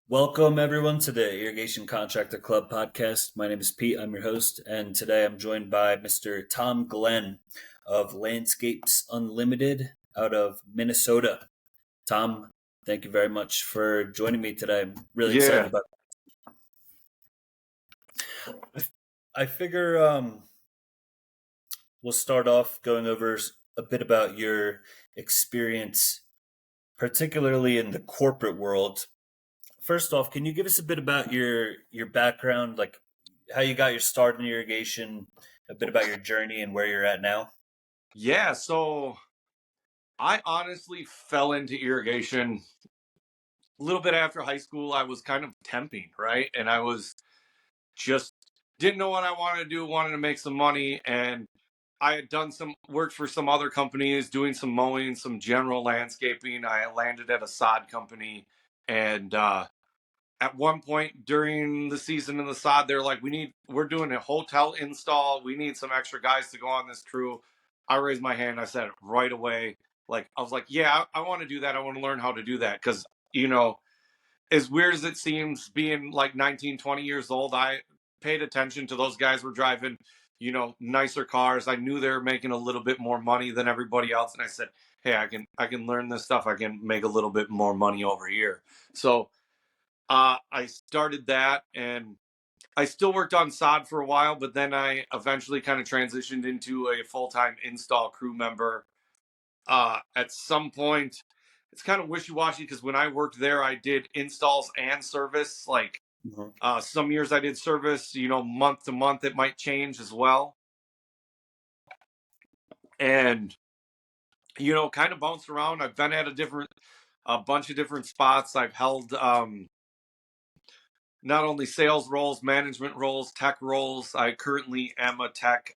Welcome, everyone, to the Irrigation Contractor Club podcast. My name is Pete. I'm your host, and today I'm joined by Mr. Tom Glenn of Landscapes Unlimited out of Minnesota. Tom, thank you very much for joining me today. I'm really excited Yeah, about it. I figure we'll start off going over a bit about your experience, particularly in the corporate world. First off, can you give us a bit about your background, like how you got your start in irrigation, a bit about your journey and where you're at now? yeah. So I honestly fell into irrigation a little bit after high school. I was kind of temping, right? And I was just didn't know what I wanted to do, wanted to make some money. And I had done some work for some other companies, doing some mowing, some general landscaping. I landed at a sod company. And at one point during the season in the sod, they're like, we're doing a hotel install. We need some extra guys to go on this crew. I raised my hand. I said it right away. Like, I was like, yeah, I want to do that. I want to learn how to do that. Cause, as weird as it seems, being like 19, 20 years old, I paid attention to those guys were driving, nicer cars. I knew they were making a little bit more money than everybody else. And I said, hey, I can learn this stuff. I can make a little bit more money over here. So, I started that and I still worked on sod for a while, but then I eventually kind of transitioned into a full time install crew member. At some point, it's kind of wishy washy because when I worked there, I did installs and service. Like Mhm. some years I did service, month to month, it might change as well. And, kind of bounced around. I've been at a bunch of different spots. I've held not only sales roles, management roles, tech roles. I currently am a tech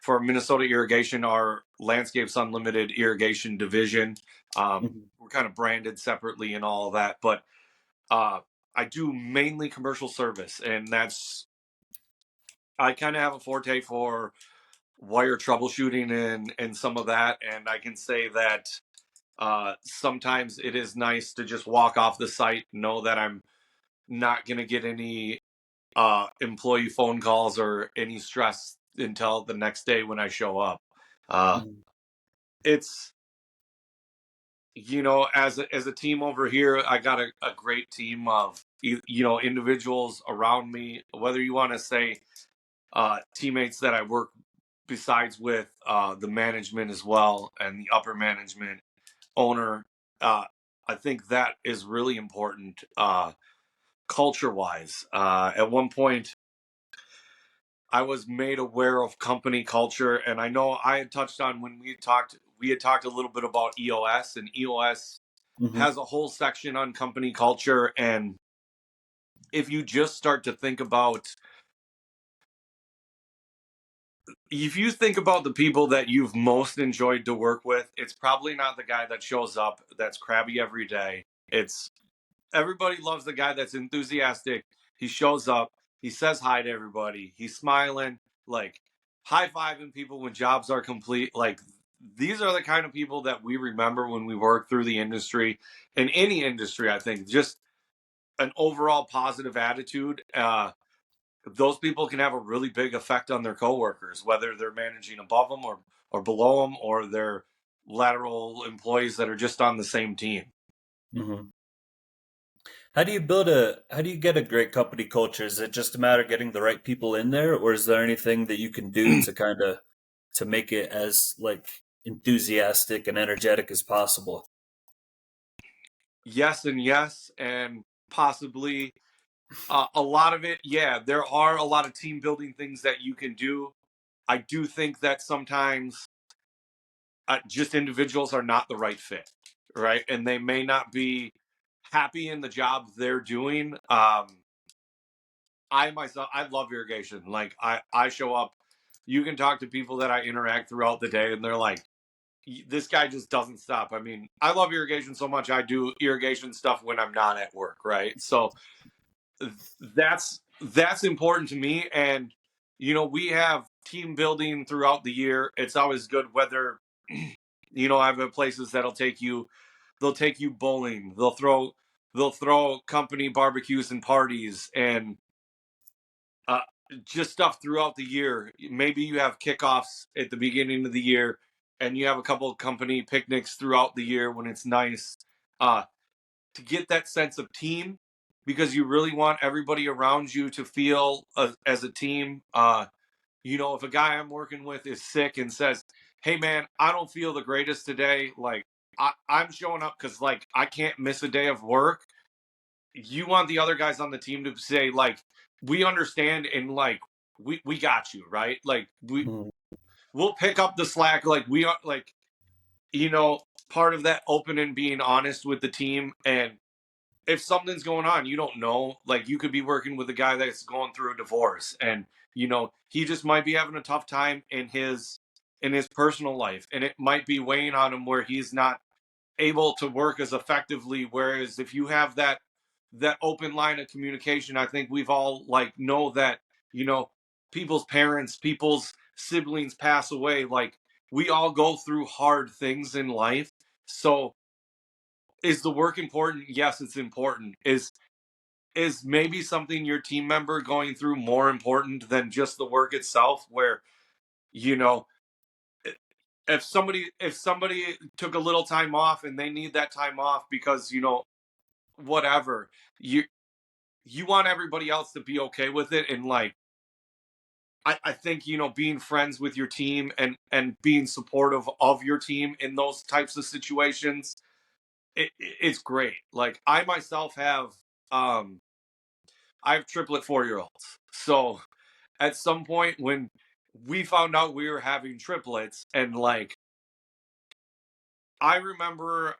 for Minnesota Irrigation, our Landscapes Unlimited irrigation division. Mhm. We're kind of branded separately and all of that, but uh, I do mainly commercial service, and I kind of have a forte for wire troubleshooting and some of that, and I can say that sometimes it is nice to just walk off the site, know that I'm not going to get any employee phone calls or any stress until the next day when I show up. Uh, Mhm. it's as a team over here, I got a great team of individuals around me. Whether you want to say teammates that I work besides with the management as well and the upper management owner, I think that is really important culture wise. At one point I was made aware of company culture, and I know I had touched on when we had talked a little bit about EOS, and EOS Mhm. has a whole section on company culture. And if you just start to think about, if you think about the people that you've most enjoyed to work with, it's probably not the guy that shows up that's crabby every day. It's everybody loves the guy that's enthusiastic. He shows up, he says hi to everybody, he's smiling, like high fiving people when jobs are complete. Like these are the kind of people that we remember when we work through the industry. In any industry, I think just an overall positive attitude. Those people can have a really big effect on their coworkers, whether they're managing above them or below them, or they're lateral employees that are just on the same team. Mhm. How do you get a great company culture? Is it just a matter of getting the right people in there, or is there anything that you can do to kind of to make it as like enthusiastic and energetic as possible? Yes, and yes, and possibly a lot of it. Yeah, there are a lot of team building things that you can do. I do think that sometimes just individuals are not the right fit, right? And they may not be happy in the job they're doing. I myself, I love irrigation. Like I show up. You can talk to people that I interact throughout the day, and they're like, this guy just doesn't stop. I mean, I love irrigation so much. I do irrigation stuff when I'm not at work, right? So that's important to me. And we have team building throughout the year. It's always good whether I've places that'll take you, they'll take you bowling, they'll throw they'll throw company barbecues and parties and uh, just stuff throughout the year. Maybe you have kickoffs at the beginning of the year, and you have a couple of company picnics throughout the year when it's nice, uh, to get that sense of team, because you really want everybody around you to feel as a team. If a guy I'm working with is sick and says, "Hey man, I don't feel the greatest today," like I'm showing up because like I can't miss a day of work. You want the other guys on the team to say like, we understand, and like we got you, right? Like Mhm. we'll pick up the slack. Like we are like, you know part of that open and being honest with the team. And if something's going on, you don't know, like you could be working with a guy that's going through a divorce, and he just might be having a tough time in his personal life, and it might be weighing on him where he's not able to work as effectively. Whereas if you have that open line of communication, I think we've all like know that, you know people's parents, people's siblings pass away. Like we all go through hard things in life. So is the work important? Yes, it's important. Is maybe something your team member going through more important than just the work itself? Where, you know if somebody took a little time off and they need that time off because, whatever, you want everybody else to be okay with it. And like I think, being friends with your team and being supportive of your team in those types of situations, it's great. Like I myself I have triplet 4-year olds. So at some point when we found out we were having triplets, and like I remember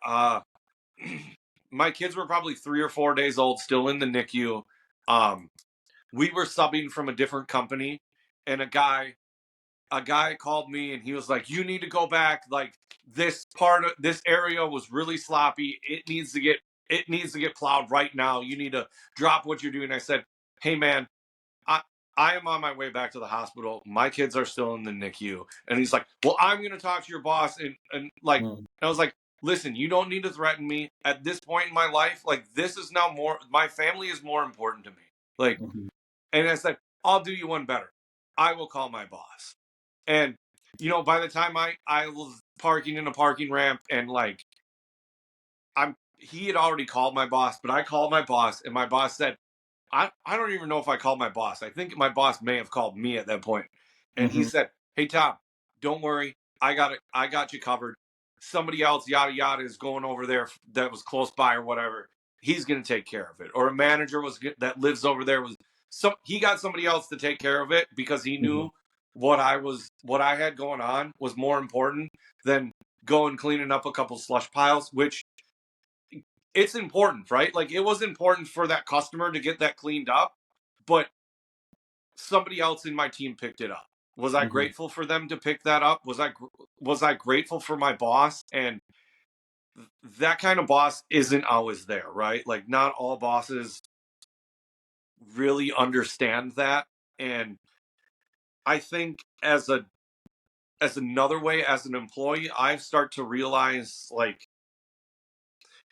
my kids were probably 3 or 4 days old, still in the NICU. um we were subbing from a different company, and a guy called me and he was like, "You need to go back. Like this area was really sloppy. It needs to get plowed right now. You need to drop what you're doing." I said, "Hey man, I I am on my way back to the hospital. My kids are still in the NICU." And he's like, "Well, I'm going to talk to your boss." And like, Mhm. I was like, "Listen, you don't need to threaten me at this point in my life. Like this is now more, my family is more important to me." Like, Mhm. and I said, "I'll do you one better. I will call my boss." And by the time I was parking in a parking ramp, and like he had already called my boss, but I called my boss, and my boss said, I don't even know if I called my boss. I think my boss may have called me at that point. And he Mhm. said, "Hey Tom, don't worry. I got it. I got you covered. Somebody else, yada yada, is going over there that was close by or whatever. He's going to take care of it." Or a manager that lives over there was he got somebody else to take care of it because he Mhm. knew what I had going on was more important than going cleaning up a couple slush piles, which it's important, right? Like it was important for that customer to get that cleaned up, but somebody else in my team picked it up. Was I Mhm. grateful for them to pick that up? Was I grateful for my boss? And that kind of boss isn't always there, right? Like not all bosses really understand that. And I think as another way, as an employee, I start to realize like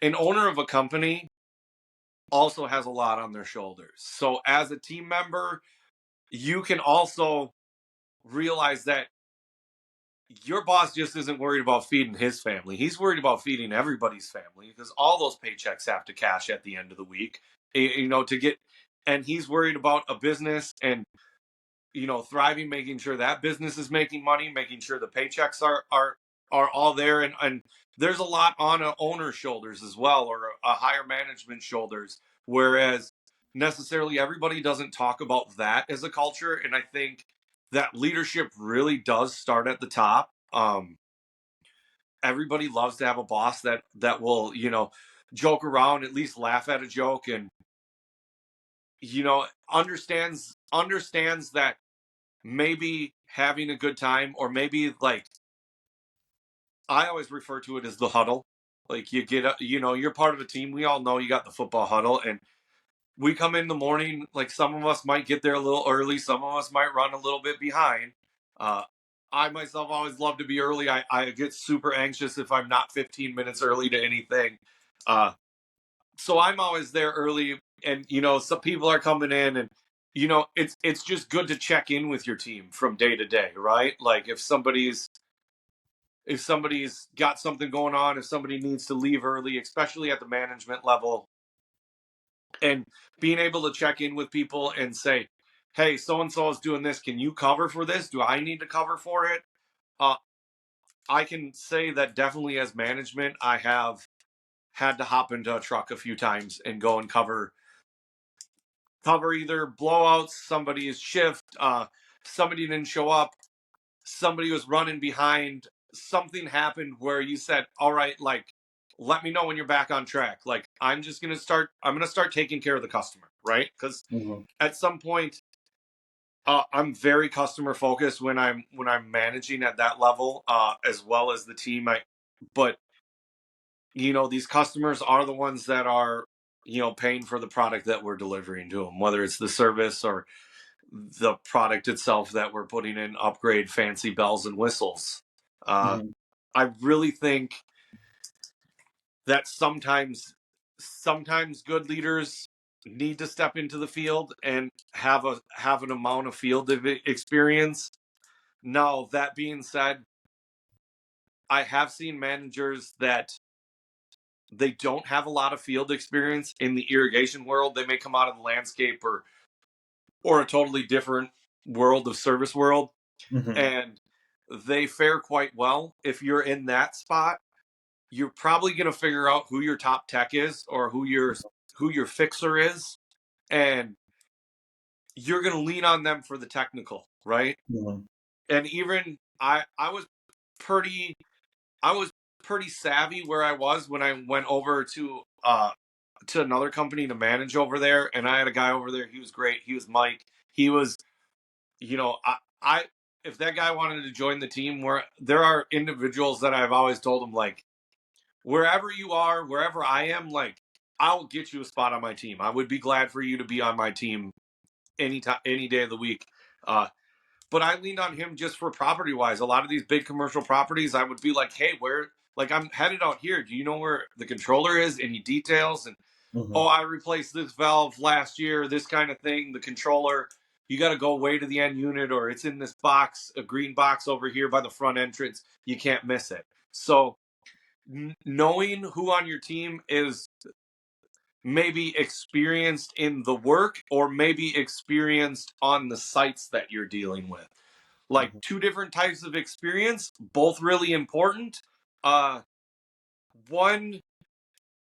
an owner of a company also has a lot on their shoulders. So as a team member, you can also realize that your boss just isn't worried about feeding his family. He's worried about feeding everybody's family because all those paychecks have to cash at the end of the week. To get, and he's worried about a business and thriving, making sure that business is making money, making sure the paychecks are all there. And there's a lot on a owner's shoulders as well, or a higher management shoulders. Whereas necessarily everybody doesn't talk about that as a culture. And I think that leadership really does start at the top. Everybody loves to have a boss that will joke around, at least laugh at a joke, and understands that maybe having a good time, or maybe like I always refer to it as the huddle. Like you get you're part of a team. We all know you got the football huddle, and we come in the morning. Like some of us might get there a little early, some of us might run a little bit behind. uh I myself always love to be early. I get super anxious if I'm not 15 minutes early to anything. uh so I'm always there early, and some people are coming in, and it's just good to check in with your team from day to day, right? Like if somebody's got something going on, if somebody needs to leave early, especially at the management level, and being able to check in with people and say, hey, so and so is doing this, can you cover for this? Do I need to cover for it? uh, I can say that definitely as management, I have had to hop into a truck a few times and go and cover either blowouts, somebody's shift, somebody didn't show up, somebody was running behind, something happened where you said, all right, like, let me know when you're back on track. Like, I'm going to start taking care of the customer, right? Because Mm-hmm. at some point, I'm very customer focused when I'm managing at that level, as well as the team. But these customers are the ones that are paying for the product that we're delivering to them, whether it's the service or the product itself that we're putting in upgrade fancy bells and whistles. uh, Mm-hmm. I really think that sometimes good leaders need to step into the field and have an amount of field experience. Now, that being said, I have seen managers that they don't have a lot of field experience in the irrigation world. They may come out of the landscape or a totally different world of service world, Mm-hmm. and they fare quite well. If you're in that spot, you're probably going to figure out who your top tech is or who your fixer is, and you're going to lean on them for the technical, right? Mm-hmm. And even I was pretty I was pretty savvy where I was when I went over to another company to manage over there, and I had a guy over there. He was great. He was Mike. He was, I if that guy wanted to join the team, where there are individuals that I've always told him, like, wherever you are, wherever I am, like, I'll get you a spot on my team. I would be glad for you to be on my team any time, any day of the week. Uh, but I leaned on him just for property wise. A lot of these big commercial properties, I would be like, hey, like, I'm headed out here. Do you know where the controller is? Any details? And Mm-hmm. oh, I replaced this valve last year, this kind of thing. The controller, you got to go way to the end unit, or it's in this box, a green box over here by the front entrance. You can't miss it. So, knowing who on your team is maybe experienced in the work or maybe experienced on the sites that you're dealing with. Like, Mm-hmm. two different types of experience, both really important. Uh, one,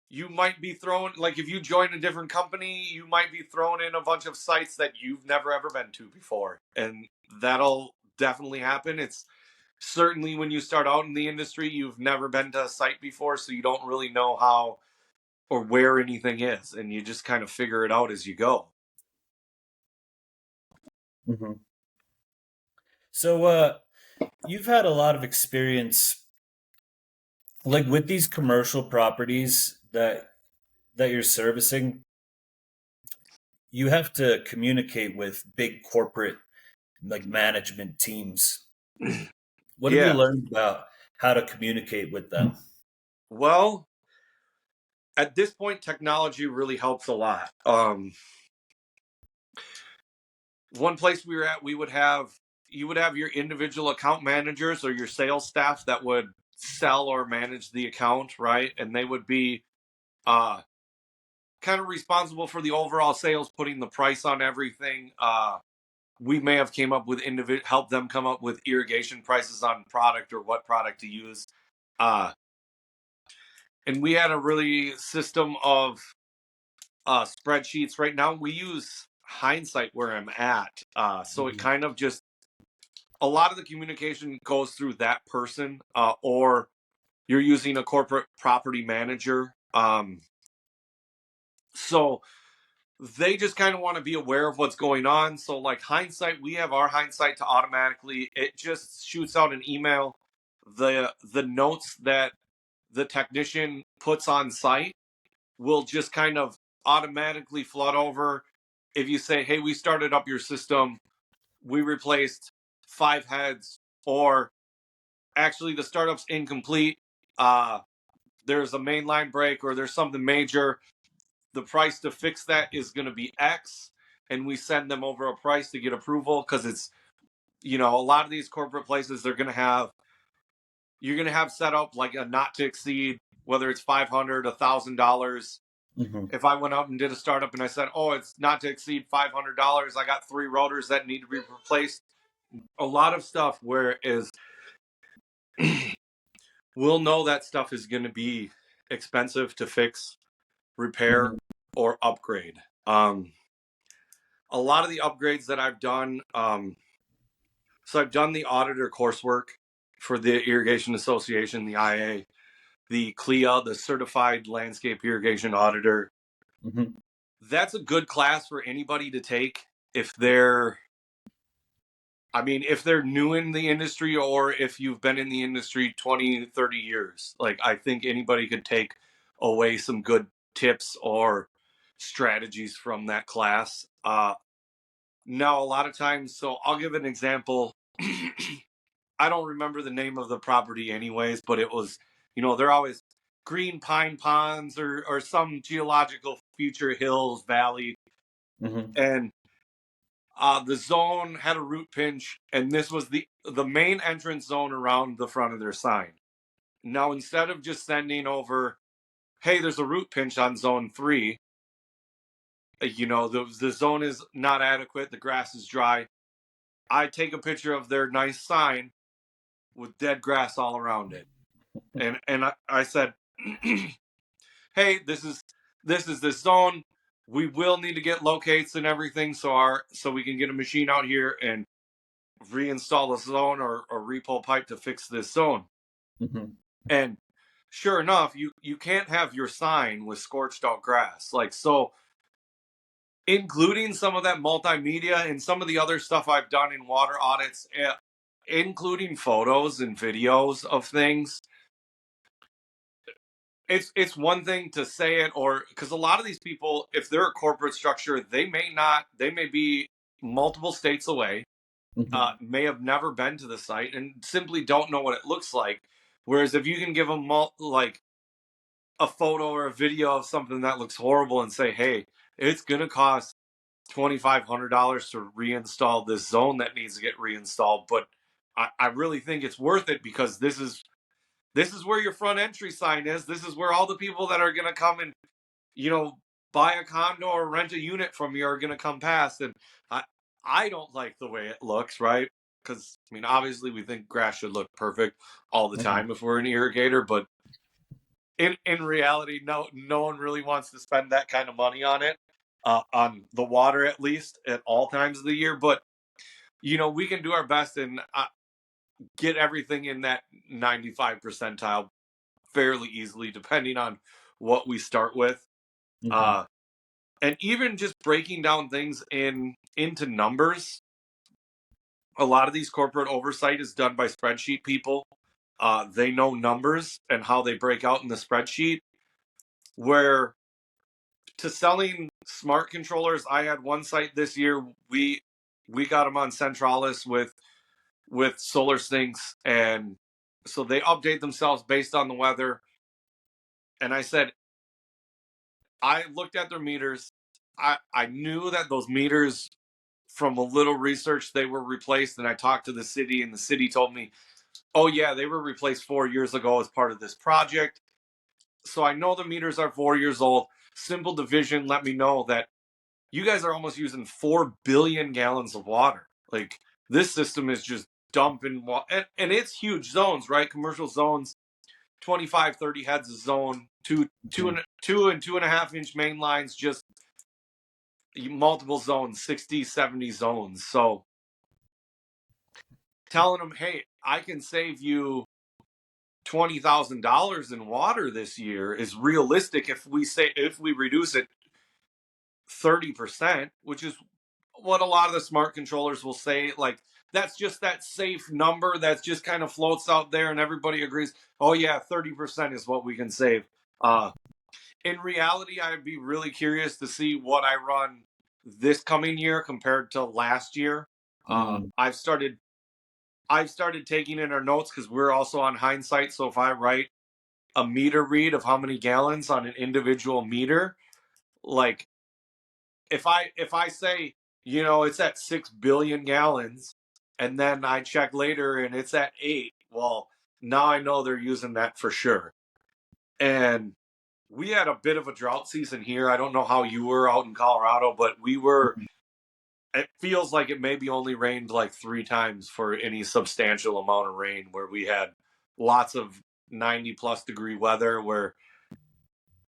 you might be thrown, like, if you join a different company, you might be thrown in a bunch of sites that you've never ever been to before. And that'll definitely happen. It's certainly when you start out in the industry, you've never been to a site before, so you don't really know how or where anything is, and you just kind of figure it out as you go. Mm-hmm. So, you've had a lot of experience, like with these commercial properties that you're servicing. You have to communicate with big corporate like management teams. What have you Yeah. learned about how to communicate with them? Well, at this point, technology really helps a lot. One place we were at, you would have your individual account managers or your sales staff that would sell or manage the account, right? And they would be uh, kind of responsible for the overall sales, putting the price on everything. We may have came up with help them come up with irrigation prices on product or what product to use. Uh, and we had a really system of spreadsheets. Right now, we use Hindsight where I'm at. So it Mm-hmm. kind of just, a lot of the communication goes through that person, or you're using a corporate property manager. So they just kind of want to be aware of what's going on. So, like, Hindsight, we have our Hindsight to automatically, it just shoots out an email. The notes that the technician puts on site will just kind of automatically flood over. If you say, hey, we started up your system, we replaced 5 heads, or actually the startup's incomplete, there's a mainline break or there's something major, the price to fix that is going to be X, and we send them over a price to get approval, because it's, a lot of these corporate places, you're going to have set up like a not to exceed, whether it's $500, $1,000. If I went out and did a startup and I said, oh, it's not to exceed $500, I got 3 rotors that need to be replaced. A lot of stuff where is we'll know that stuff is going to be expensive to fix, repair, or upgrade. A lot of the upgrades that I've done, so I've done the auditor coursework for the Irrigation Association, the IA, the CLIA, the Certified Landscape Irrigation Auditor. That's a good class for anybody to take if they're new in the industry, or if you've been in the industry 20, 30 years. Like, I think anybody could take away some good tips or strategies from that class. Now, a lot of times, so I'll give an example. I don't remember the name of the property anyways, but it was, they're always green pine ponds or some geological feature, hills, valley. And the zone had a root pinch, and this was the main entrance zone around the front of their sign. Now, instead of just sending over, hey, there's a root pinch on zone 3, the zone is not adequate, the grass is dry, I take a picture of their nice sign with dead grass all around it. And I said, hey, this is this zone. We will need to get locates and everything so we can get a machine out here and reinstall the zone or repull pipe to fix this zone. And sure enough, you can't have your sign with scorched out grass. Like, so including some of that multimedia and some of the other stuff I've done in water audits, including photos and videos of things. It's one thing to say it, or because a lot of these people, if they're a corporate structure, they may be multiple states away, may have never been to the site and simply don't know what it looks like. Whereas if you can give them like a photo or a video of something that looks horrible and say, hey, it's going to cost $2,500 to reinstall this zone that needs to get reinstalled, but I really think it's worth it, because this is where your front entry sign is. This is where all the people that are going to come and, buy a condo or rent a unit from you are going to come past. And I don't like the way it looks, right? Because, obviously we think grass should look perfect all the time if we're an irrigator, but in reality, no one really wants to spend that kind of money on it, on the water, at least at all times of the year. But, we can do our best and get everything in that 95 percentile fairly easily, depending on what we start with. And even just breaking down things into numbers. A lot of these corporate oversight is done by spreadsheet people. They know numbers and how they break out in the spreadsheet. Where to selling smart controllers, I had one site this year, we got them on Centralis with solar sinks, and so they update themselves based on the weather. And I said, I looked at their meters. I knew that those meters, from a little research, they were replaced. And I talked to the city, and the city told me, oh yeah, they were replaced 4 years ago as part of this project. So I know the meters are 4 years old. Simple division let me know that you guys are almost using 4 billion gallons of water. Like, this system is just dumping water. And it's huge zones, right? Commercial zones, 25, 30 heads a zone, two and 2.5 inch main lines, just multiple zones, 60, 70 zones. So telling them, hey, I can save you $20,000 in water this year is realistic if we reduce it 30%, which is what a lot of the smart controllers will say. Like, that's just that safe number that's just kind of floats out there, and everybody agrees, oh yeah, 30% is what we can save. In reality, I'd be really curious to see what I run this coming year compared to last year. I've started taking in our notes, because we're also on hindsight. So if I write a meter read of how many gallons on an individual meter, like if I say, it's at 6 billion gallons, and then I check later and it's at 8, well, now I know they're using that for sure. And we had a bit of a drought season here. I don't know how you were out in Colorado, but it feels like it maybe only rained like 3 times for any substantial amount of rain, where we had lots of 90 plus degree weather, where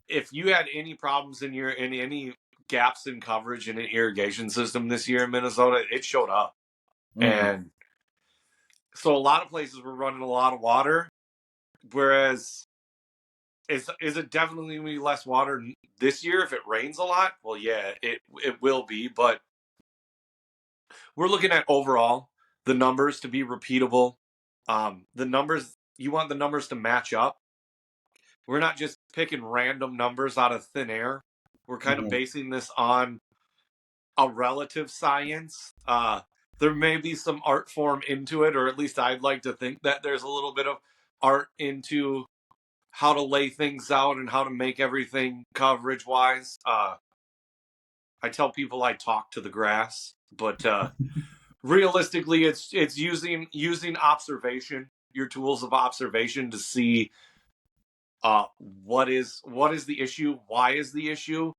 if you had any problems in any gaps in coverage in an irrigation system this year in Minnesota, it showed up. And so a lot of places were running a lot of water, whereas is it definitely going to be less water this year if it rains a lot? Well, yeah, it will be, but we're looking at overall the numbers to be repeatable. The numbers, you want the numbers to match up. We're not just picking random numbers out of thin air. We're kind of basing this on a relative science. There may be some art form into it, or at least I'd like to think that there's a little bit of art into how to lay things out and how to make everything coverage wise. I tell people I talk to the grass, but realistically, it's using observation, your tools of observation, to see what is the issue, why is the issue,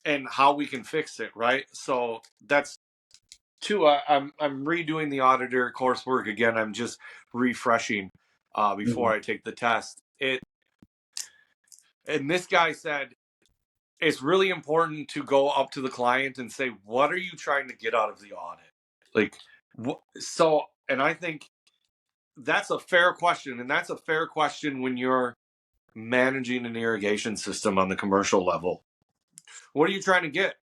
and how we can fix it, right? So that's two. I'm redoing the auditor coursework again. I'm just refreshing before I take the test. And this guy said it's really important to go up to the client and say, what are you trying to get out of the audit? Like, so, and I think that's a fair question. And that's a fair question when you're managing an irrigation system on the commercial level. What are you trying to get?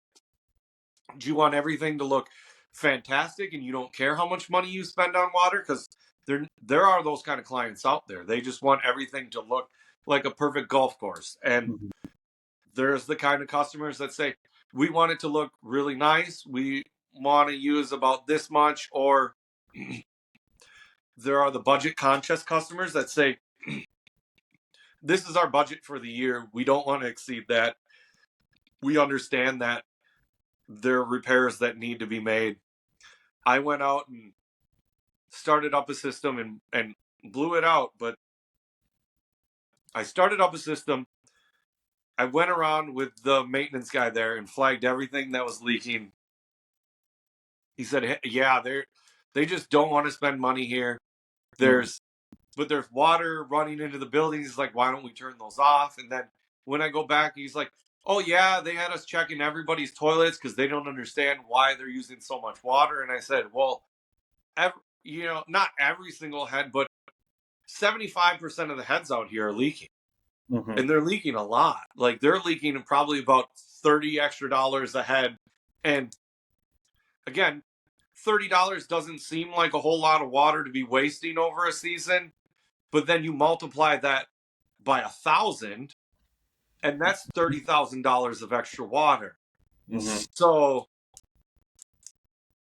Do you want everything to look fantastic and you don't care how much money you spend on water? Because there are those kind of clients out there. They just want everything to look like a perfect golf course. And there's the kind of customers that say, we want it to look really nice. We want to use about this much. Or there are the budget conscious customers that say, this is our budget for the year. We don't want to exceed that. We understand that there are repairs that need to be made. I went out and started up a system and blew it out, but I started up a system. I went around with the maintenance guy there and flagged everything that was leaking. He said, hey, yeah, they just don't want to spend money here. There's water running into the building. He's like, why don't we turn those off? And then when I go back, he's like, oh yeah, they had us checking everybody's toilets because they don't understand why they're using so much water. And I said, well, not every single head, but 75% of the heads out here are leaking. And they're leaking a lot. Like, they're leaking probably about $30 extra a head. And again, $30 doesn't seem like a whole lot of water to be wasting over a season, but then you multiply that by 1,000, and that's $30,000 of extra water. So,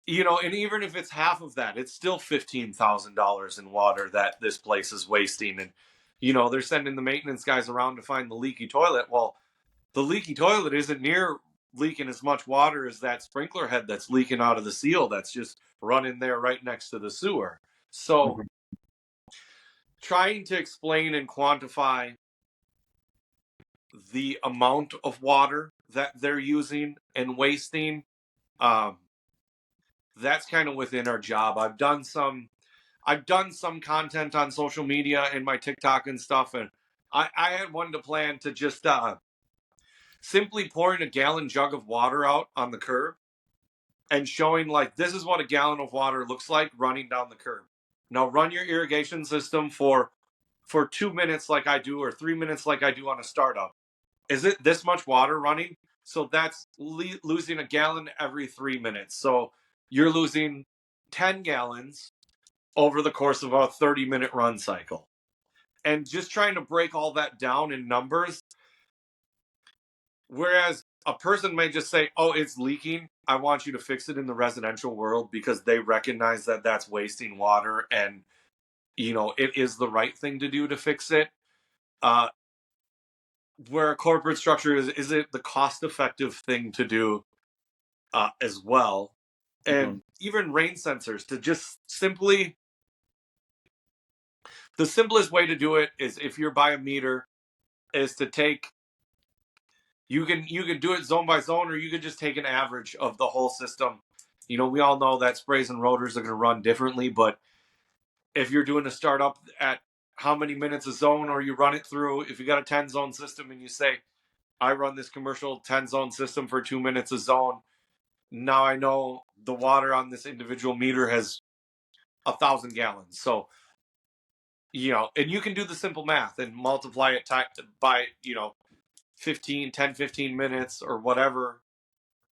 and even if it's half of that, it's still $15,000 in water that this place is wasting. And they're sending the maintenance guys around to find the leaky toilet. Well, the leaky toilet isn't near leaking as much water as that sprinkler head that's leaking out of the seal that's just running there right next to the sewer. So trying to explain and quantify the amount of water that they're using and wasting, that's kind of within our job. I've done some content on social media and my TikTok and stuff, and I had one to plan to just simply pouring a gallon jug of water out on the curb and showing, like, this is what a gallon of water looks like running down the curb. Now run your irrigation system for 2 minutes like I do, or 3 minutes like I do on a startup. Is it this much water running? So that's losing a gallon every 3 minutes. So you're losing 10 gallons over the course of a 30-minute run cycle. And just trying to break all that down in numbers. Whereas a person may just say, oh, it's leaking. I want you to fix it in the residential world, because they recognize that that's wasting water, and, it is the right thing to do to fix it. where a corporate structure is it the cost effective thing to do as well. Mm-hmm. And even rain sensors to just simply, the simplest way to do it is if you're by a meter, is to take, you can do it zone by zone, or you could just take an average of the whole system. We all know that sprays and rotors are going to run differently, but if you're doing a startup at how many minutes a zone, or you run it through, if you got a 10 zone system and you say, I run this commercial 10 zone system for 2 minutes a zone, now I know the water on this individual meter has 1,000 gallons. So, and you can do the simple math and multiply it by, 15 minutes or whatever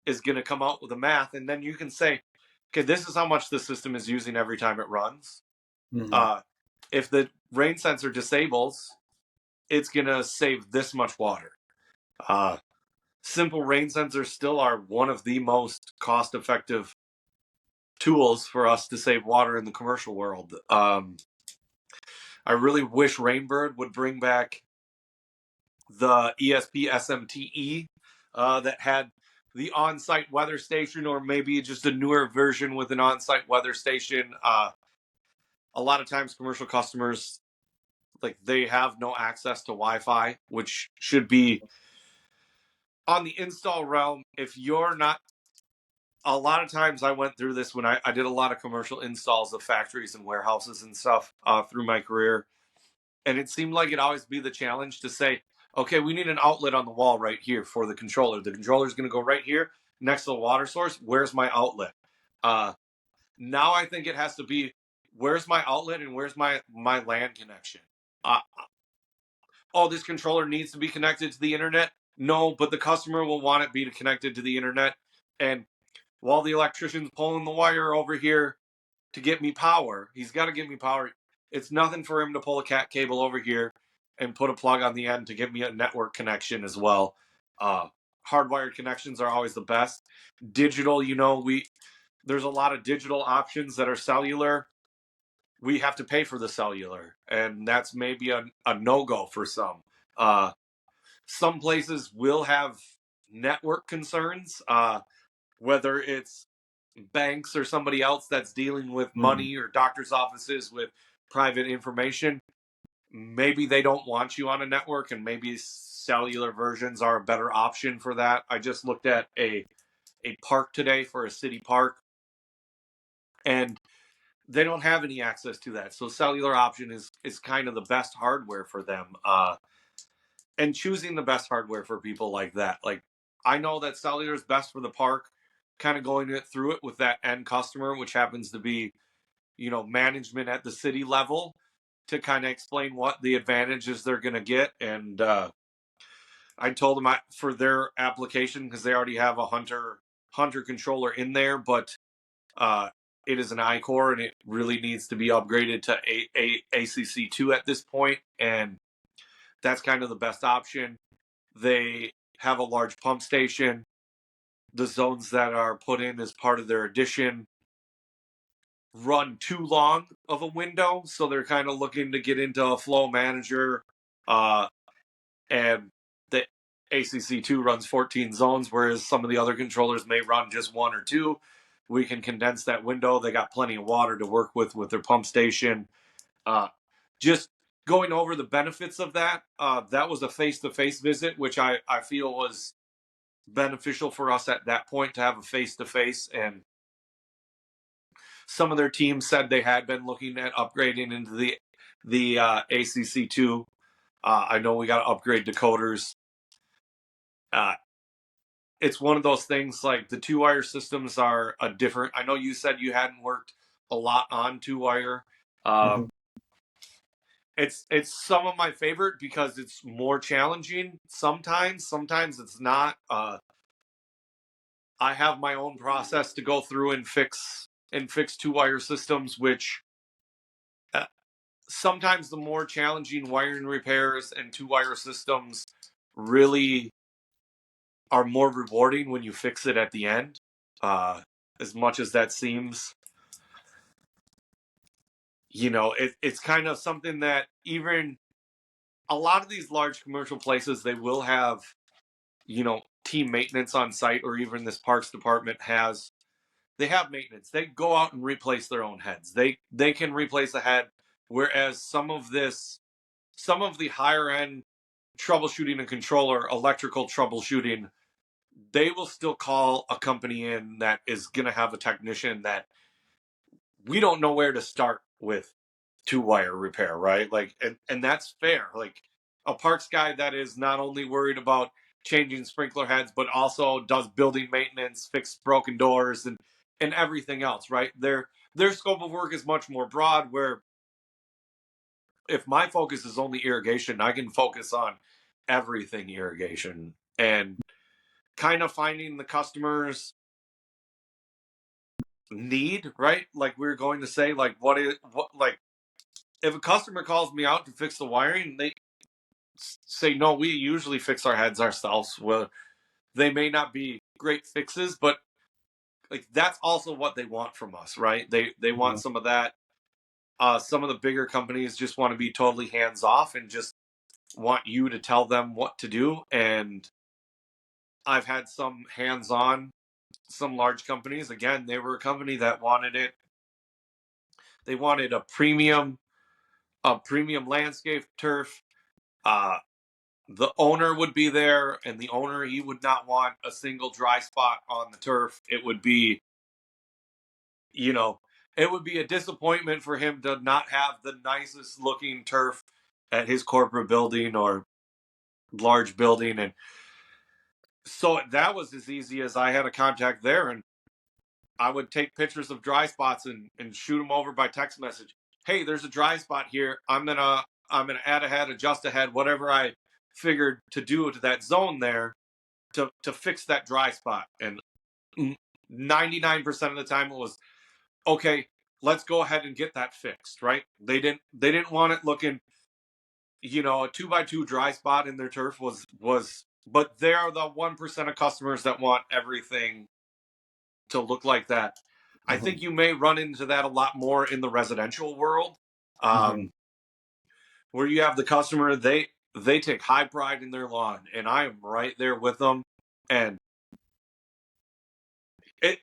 is going to come out with the math. And then you can say, okay, this is how much the system is using every time it runs. Mm-hmm. Uh, if the rain sensor disables, it's going to save this much water. Simple rain sensors still are one of the most cost effective tools for us to save water in the commercial world. I really wish Rainbird would bring back the ESP SMTE that had the on-site weather station, or maybe just a newer version with an on-site weather station. A lot of times commercial customers, like, they have no access to Wi-Fi, which should be on the install realm. If you're not, a lot of times I went through this when I did a lot of commercial installs of factories and warehouses and stuff through my career. And it seemed like it'd always be the challenge to say, okay, we need an outlet on the wall right here for the controller. The controller is going to go right here next to the water source. Where's my outlet? Now I think it has to be, where's my outlet and where's my LAN connection? Uh, oh, this controller needs to be connected to the internet. No, but the customer will want it be connected to the internet. And while the electrician's pulling the wire over here to get me power, he's got to get me power. It's nothing for him to pull a cat cable over here and put a plug on the end to give me a network connection as well. Hardwired connections are always the best. Digital, there's a lot of digital options that are cellular. We have to pay for the cellular, and that's maybe a no-go for some. Some places will have network concerns, whether it's banks or somebody else that's dealing with Mm-hmm. money, or doctor's offices with private information. Maybe they don't want you on a network, and maybe cellular versions are a better option for that. I just looked at a park today for a city park, and they don't have any access to that. So cellular option is kind of the best hardware for them. And choosing the best hardware for people like that. Like, I know that cellular is best for the park, kind of going through it with that end customer, which happens to be, management at the city level, to kind of explain what the advantages they're going to get. And I told them, for their application, because they already have a Hunter controller in there, but it is an iCore, and it really needs to be upgraded to ACC2 at this point, and that's kind of the best option. They have a large pump station. The zones that are put in as part of their addition run too long of a window, so they're kind of looking to get into a flow manager. And the ACC2 runs 14 zones, whereas some of the other controllers may run just one or two. We can condense that window. They got plenty of water to work with their pump station. Just going over the benefits of that. That was a face-to-face visit, which I feel was beneficial for us at that point, to have a face-to-face. And some of their teams said they had been looking at upgrading into the ACC2. I know we got to upgrade decoders. It's one of those things, like, the two-wire systems are a different. I know you said you hadn't worked a lot on two-wire. Mm-hmm. It's some of my favorite because it's more challenging sometimes. Sometimes it's not. I have my own process to go through and fix two-wire systems, which sometimes the more challenging wiring repairs and two-wire systems really are more rewarding when you fix it at the end. As much as that seems, it's kind of something that even a lot of these large commercial places, they will have, team maintenance on site, or even this parks department they have maintenance. They go out and replace their own heads. They can replace a head, whereas some of the higher end troubleshooting and controller electrical troubleshooting, they will still call a company in that is going to have a technician that we don't know where to start with two wire repair, right? Like, and that's fair. Like, a parts guy that is not only worried about changing sprinkler heads, but also does building maintenance, fix broken doors, and everything else, right? Their scope of work is much more broad. Where if my focus is only irrigation, I can focus on everything irrigation and kind of finding the customer's need, right? Like we were going to say, like like if a customer calls me out to fix the wiring, they say no, we usually fix our heads ourselves. Well, they may not be great fixes, but like that's also what they want from us, right? They want Mhm. some of that. Some of the bigger companies just want to be totally hands off and just want you to tell them what to do. And I've had some hands on, some large companies. Again, they were a company that wanted it. They wanted a premium landscape turf. Uh, the owner would be there, and the owner, he would not want a single dry spot on the turf. It would be, you know, it would be a disappointment for him to not have the nicest looking turf at his corporate building or large building. And so that was as easy as I had a contact there, and I would take pictures of dry spots and shoot them over by text message. Hey, there's a dry spot here. I'm gonna add a head, adjust a head, whatever I figured to do to that zone there to fix that dry spot. And 99% of the time it was okay. Let's go ahead and get that fixed. Right? They didn't want it looking, a 2x2 dry spot in their turf was. But they are the 1% of customers that want everything to look like that. I Mhm. think you may run into that a lot more in the residential world, Mhm. um, where you have the customer, they take high pride in their lawn, and I am right there with them. And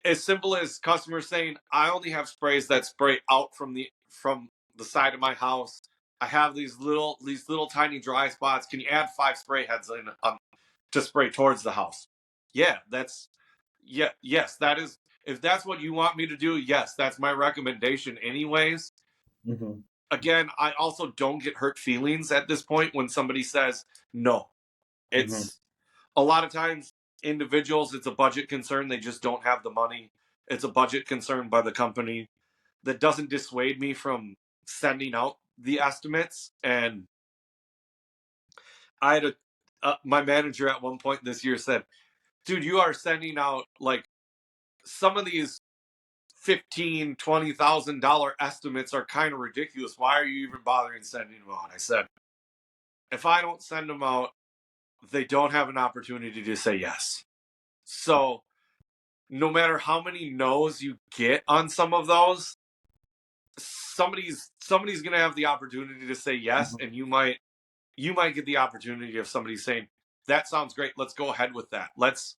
as simple as customers saying, "I only have sprays that spray out from the side of my house. I have these little tiny dry spots. Can you add 5 spray heads in to spray towards the house?" Yeah, yes, that is. If that's what you want me to do, yes, that's my recommendation. Anyways, Mhm. again, I also don't get hurt feelings at this point when somebody says no. Mhm. It's a lot of times individuals, it's a budget concern. They just don't have the money. It's a budget concern by the company. That doesn't dissuade me from sending out the estimates. And I had my manager at one point this year said, "Dude, you are sending out like some of these 15, $20,000 estimates are kind of ridiculous. Why are you even bothering sending them out?" I said, if I don't send them out, they don't have an opportunity to say yes. So no matter how many no's you get on some of those, somebody's gonna have the opportunity to say yes, Mhm. and you might get the opportunity of somebody saying, "That sounds great. Let's go ahead with that. Let's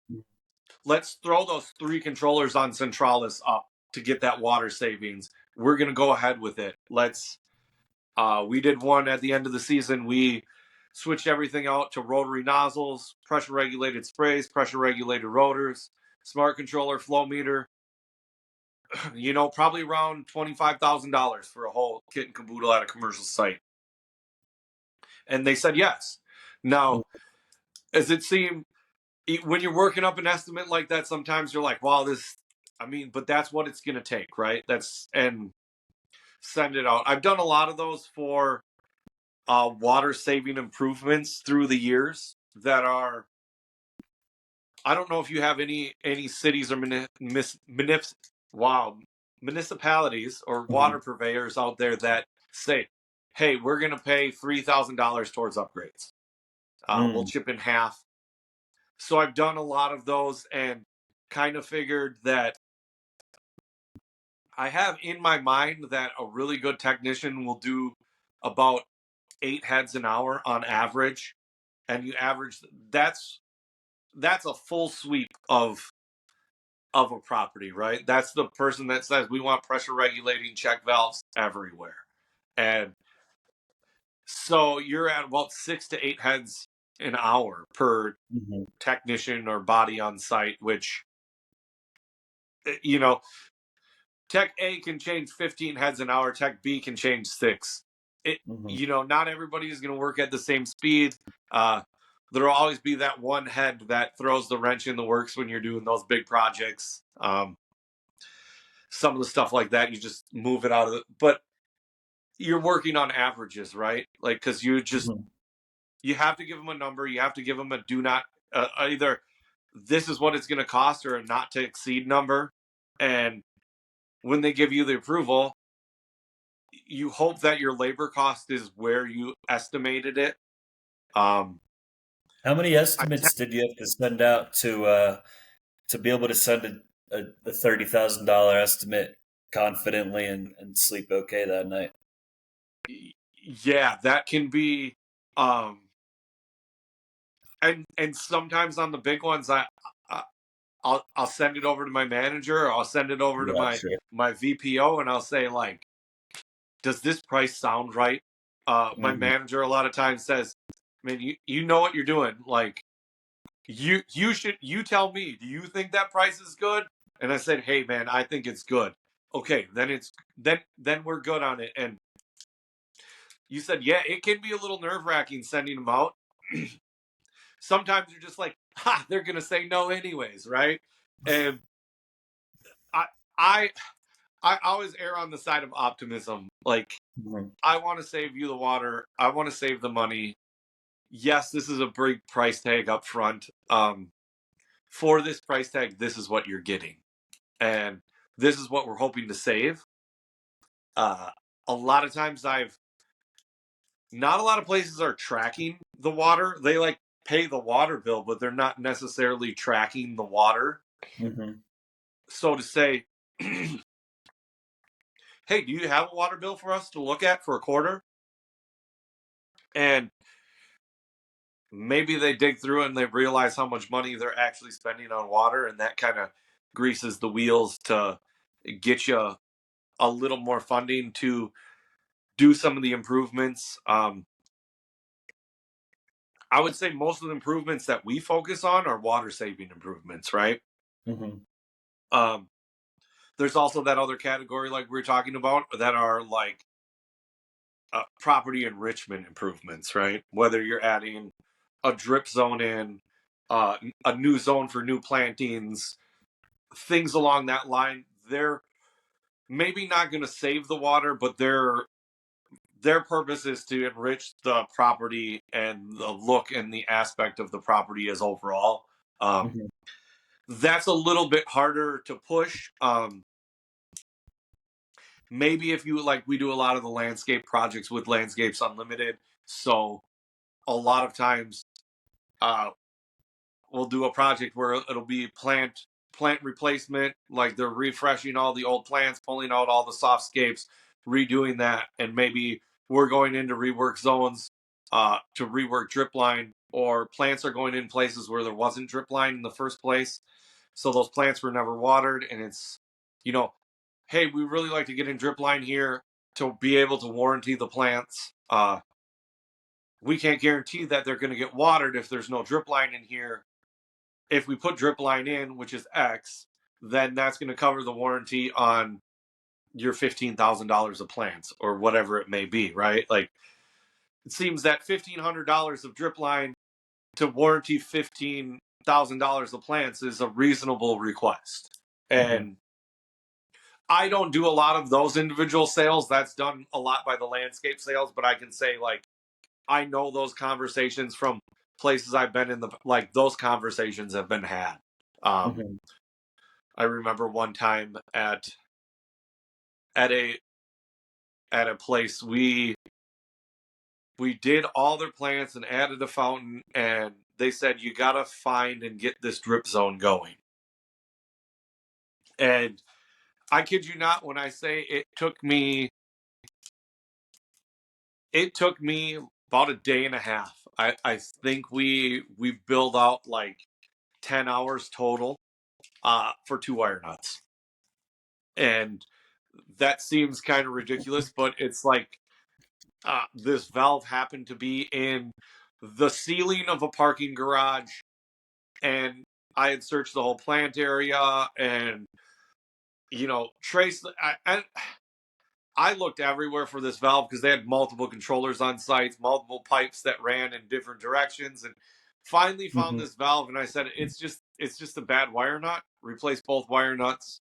throw those 3 controllers on Centralis up to get that water savings. We're gonna go ahead with it. Let's." We did one at the end of the season. We switched everything out to rotary nozzles, pressure regulated sprays, pressure regulated rotors, smart controller, flow meter. Probably around $25,000 for a whole kit and caboodle at a commercial site. And they said yes. Now, as it seemed, when you're working up an estimate like that, sometimes you're like, wow, but that's what it's going to take, right? And send it out. I've done a lot of those for water saving improvements through the years that are. I don't know if you have any cities or municipalities or water Mhm. purveyors out there that say, "Hey, we're going to pay $3,000 towards upgrades. We'll Mhm. chip in half." So I've done a lot of those and kind of figured that I have in my mind that a really good technician will do about 8 heads an hour on average, and you average that's a full sweep of a property, right? That's the person that says we want pressure regulating check valves everywhere. And so you're at about 6 to 8 heads an hour per Mm-hmm. technician or body on site, which, you know, Tech A can change 15 heads an hour, Tech B can change 6. Mm-hmm. Not everybody is going to work at the same speed. Uh, there'll always be that one head that throws the wrench in the works when you're doing those big projects. Some of the stuff like that, you just move it out of it. But you're working on averages, right? Like, because Mm-hmm. you have to give them a number. You have to give them a do not, either this is what it's going to cost or a not to exceed number. And when they give you the approval, you hope that your labor cost is where you estimated it. How many I estimates did you have to send out to be able to send a $30,000 estimate confidently and sleep okay that night? Yeah, that can be, um, and sometimes on the big ones, I I'll send it over to my manager, or I'll send it over to Yeah, sure. my VPO, and I'll say like, does this price sound right? My Mm-hmm. manager a lot of times says, man, you know what you're doing. Like, you tell me, do you think that price is good? And I said, hey man, I think it's good. Okay, then we're good on it. And you said, yeah, it can be a little nerve-wracking sending them out. Sometimes you're just like, ha, they're gonna say no anyways, right? And I I I always err on the side of optimism. Like, Mm-hmm. I want to save you the water. I want to save the money. Yes, this is a big price tag up front. For this price tag, this is what you're getting, and this is what we're hoping to save. Uh, a lot of times, not a lot of places are tracking the water. They like pay the water bill, but they're not necessarily tracking the water. Mm-hmm. So to say, hey, do you have a water bill for us to look at for a quarter? And maybe they dig through it and they realize how much money they're actually spending on water, and that kind of greases the wheels to get you a little more funding to do some of the improvements. I would say most of the improvements that we focus on are water saving improvements, right? Mm-hmm. Um, there's also that other category, like we were talking about, that are like property enrichment improvements, right? Whether you're adding a drip zone in, a new zone for new plantings, things along that line. They're maybe not going to save the water, but their purpose is to enrich the property and the look and the aspect of the property as overall. Um, Mm-hmm. that's a little bit harder to push. Maybe if you like, we do a lot of the landscape projects with Landscapes Unlimited, so a lot of times uh, we'll do a project where it'll be plant replacement, like they're refreshing all the old plants, pulling out all the softscapes, redoing that, and maybe we're going into rework zones to rework drip line, or plants are going in places where there wasn't drip line in the first place, so those plants were never watered, and it's, you know, hey, we really like to get in drip line here to be able to warranty the plants. We can't guarantee that they're going to get watered if there's no drip line in here. If we put drip line in, which is X, then that's going to cover the warranty on your $15,000 of plants or whatever it may be, right? Like, it seems that $1,500 of drip line to warranty $15,000 of plants is a reasonable request. Mm-hmm. And I don't do a lot of those individual sales. That's done a lot by the landscape sales, but I can say, like, I know those conversations from places I've been in, the like those conversations have been had. Um, Mm-hmm. I remember one time at a at a place, we did all their plants and added a fountain, and they said you gotta find and get this drip zone going. And I kid you not when I say it took me It took me about a day and a half. I think we build out like 10 hours total for 2 wire nuts. And that seems kind of ridiculous, but it's like this valve happened to be in the ceiling of a parking garage, and I had searched the whole plant area and traced. I looked everywhere for this valve because they had multiple controllers on site, multiple pipes that ran in different directions, and finally found Hmm. this valve. And I said, it's just a bad wire nut. Replaced both wire nuts.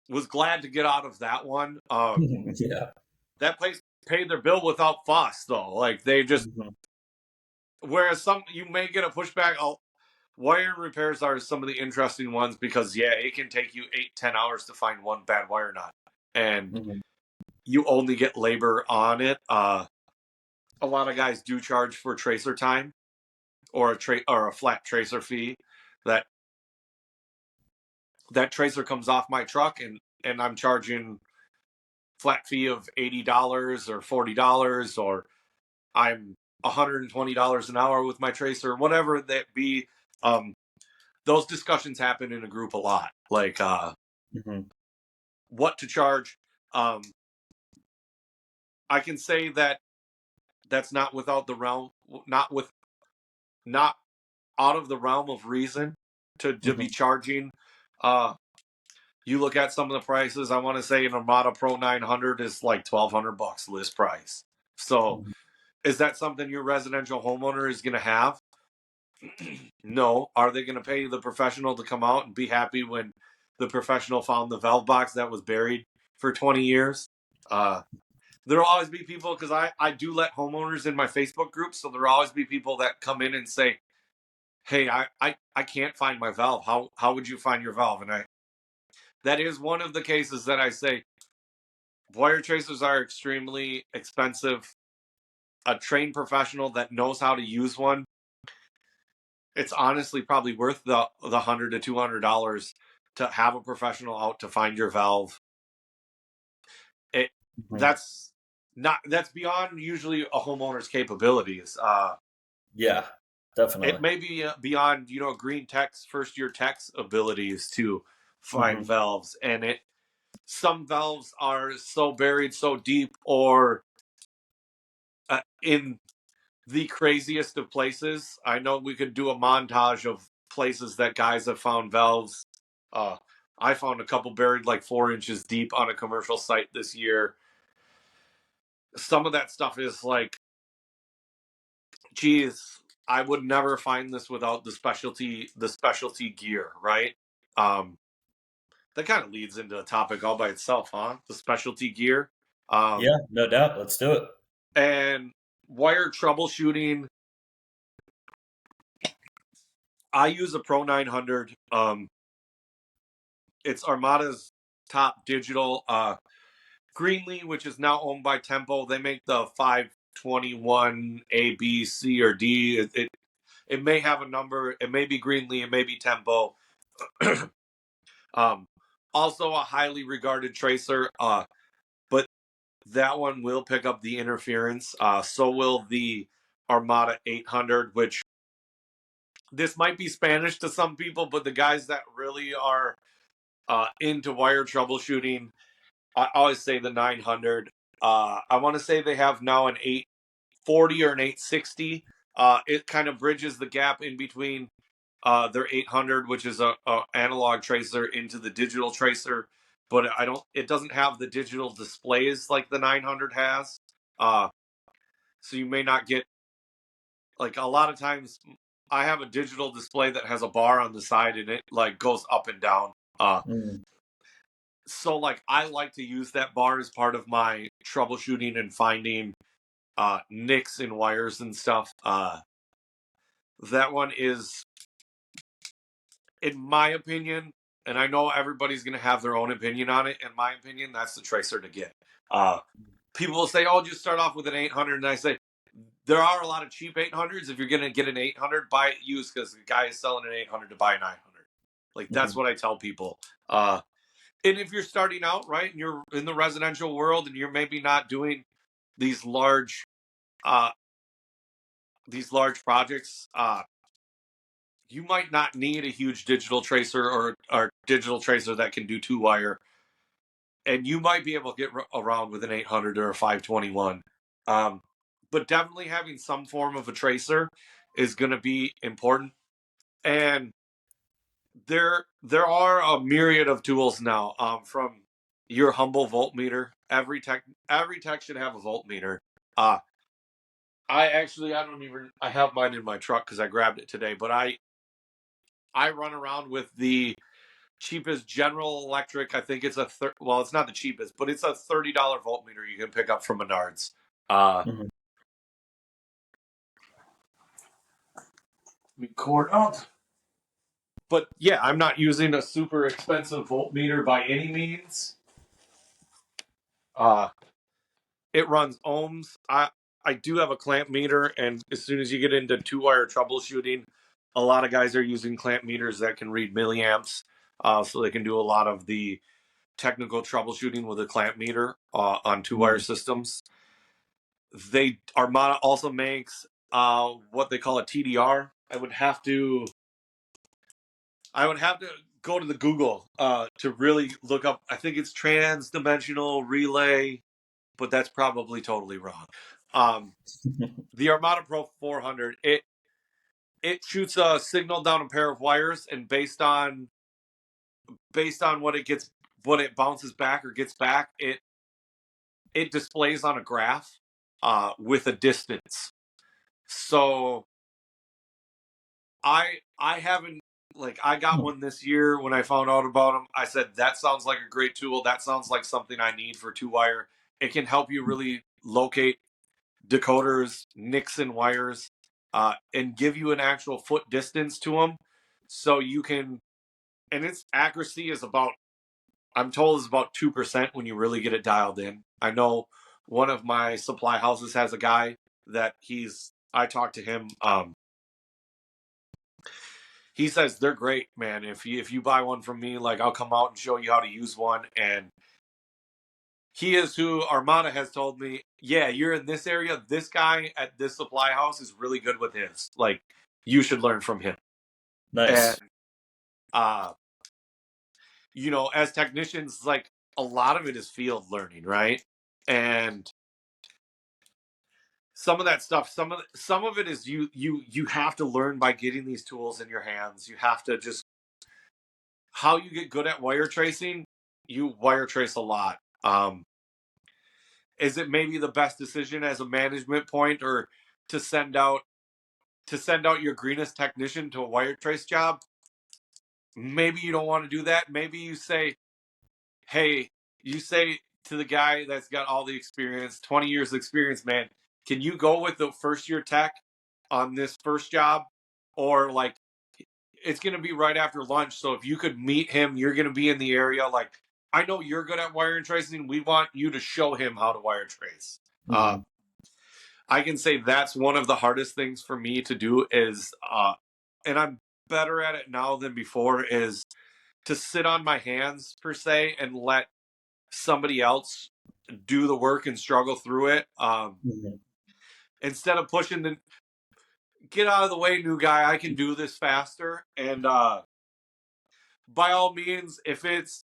Was glad to get out of that one. Yeah. That place paid their bill without fuss, though. Like they just, Hmm. whereas some you may get a pushback. Oh, wire repairs are some of the interesting ones because it can take you 8-10 hours to find one bad wire nut, and Hmm. you only get labor on it. A lot of guys do charge for tracer time or a flat tracer fee. That that tracer comes off my truck, and I'm charging flat fee of $80 or $40, or I'm $120 an hour with my tracer, whatever that be. Um, those discussions happen in a group a lot, like Hmm. what to charge. Um, I can say that that's not without the realm, not out of the realm of reason to be Hmm. charging. Uh, you look at some of the prices. I want to say an Armada Pro 900 is like $1,200 list price. So is that something your residential homeowner is going to have? No. Are they going to pay the professional to come out and be happy when the professional found the valve box that was buried for 20 years? Uh, there'll always be people, because I do let homeowners in my Facebook group. So there'll always be people that come in and say, hey, I can't find my valve. How would you find your valve? And that is one of the cases that I say wire tracers are extremely expensive. A trained professional that knows how to use one, it's honestly probably worth the $100 to $200 to have a professional out to find your valve. It Hmm. that's beyond usually a homeowner's capabilities. Yeah, It definitely. may be beyond green tech's first year tech's abilities to find Hmm. valves, and some valves are so buried so deep, or in the craziest of places. I know we could do a montage of places that guys have found valves. Uh, I found a couple buried like 4 inches deep on a commercial site this year. Some of that stuff is like, geez, I would never find this without the specialty gear, right? Um, that kind of leads into a topic all by itself, huh? The specialty gear. Yeah, no doubt. Let's do it. And wire troubleshooting. I use a Pro 900. It's Armada's top digital. Greenlee, which is now owned by Tempo, they make the 521 A, B, C, or D. It may have a number. It may be Greenlee. It may be Tempo. um, Also a highly regarded tracer. But that one will pick up the interference. So will the Armada 800, which this might be Spanish to some people, but the guys that really are into wire troubleshooting, I always say the 900. I want to say they have now an 840 or an 860. It kind of bridges the gap in between their 800, which is a analog tracer, into the digital tracer. But it doesn't have the digital displays like the 900 has. Uh, so you may not get, like, a lot of times I have a digital display that has a bar on the side, and it like goes up and down. Mm. So like I like to use that bar as part of my troubleshooting and finding nicks in wires and stuff. That one is, in my opinion, and I know everybody's going to have their own opinion on it. In my opinion, that's the tracer to get. Uh, People will say, "Oh, just start off with an 800," and I say, there are a lot of cheap 800s. If you're going to get an 800, buy it used, because the guy is selling an 800 to buy a 900. Like, that's Hmm. what I tell people. And if you're starting out, right, and you're in the residential world and you're maybe not doing these large these large projects, you might not need a huge digital tracer or digital tracer that can do 2-wire, and you might be able to get around with an 800 or a 521. But definitely having some form of a tracer is going to be important. And there are a myriad of tools now, from your humble voltmeter. Every tech should have a voltmeter. I have mine in my truck because I grabbed it today, but I run around with the cheapest General Electric. I think it's well, it's not the cheapest, but it's a $30 voltmeter you can pick up from Menards. Mhm. Let me cord up. But yeah, I'm not using a super expensive voltmeter by any means. Uh, it runs ohms. I do have a clamp meter, and as soon as you get into 2-wire troubleshooting, a lot of guys are using clamp meters that can read milliamps, so they can do a lot of the technical troubleshooting with a clamp meter on 2-wire systems. Armada also makes what they call a TDR. I would have to go to the Google to really look up. I think it's trans-dimensional relay, but that's probably totally wrong. The Armada Pro 400, it shoots a signal down a pair of wires, and based on what it bounces back or gets back, it displays on a graph with a distance. So I haven't, I got one this year. When I found out about them, I said, that sounds like a great tool. That sounds like something I need for 2-wire. It can help you really locate decoders, nicks in wires, and give you an actual foot distance to them. So you can, and its accuracy is I'm told is about 2% when you really get it dialed in. I know one of my supply houses has a guy that I talked to him. He says they're great, man. If you buy one from me, I'll come out and show you how to use one. And he is who Armada has told me, yeah, you're in this area. This guy at this supply house is really good with his. You should learn from him. And Nice. as technicians, a lot of it is field learning, right? And some of that stuff, some of it is you have to learn by getting these tools in your hands. You have to just, how you get good at wire tracing, you wire trace a lot. Is it maybe the best decision as a management point, or to send out your greenest technician to a wire trace job? Maybe you don't want to do that. Maybe you say, hey, to the guy that's got all the experience, 20 years experience, man, can you go with the first year tech on this first job? Or it's going to be right after lunch. So if you could meet him, you're going to be in the area. I know you're good at wire tracing. We want you to show him how to wire trace. Mhm. I can say that's one of the hardest things for me to do is, and I'm better at it now than before, is to sit on my hands per se and let somebody else do the work and struggle through it. Mhm. Instead of pushing the, get out of the way, new guy, I can do this faster. And by all means, if it's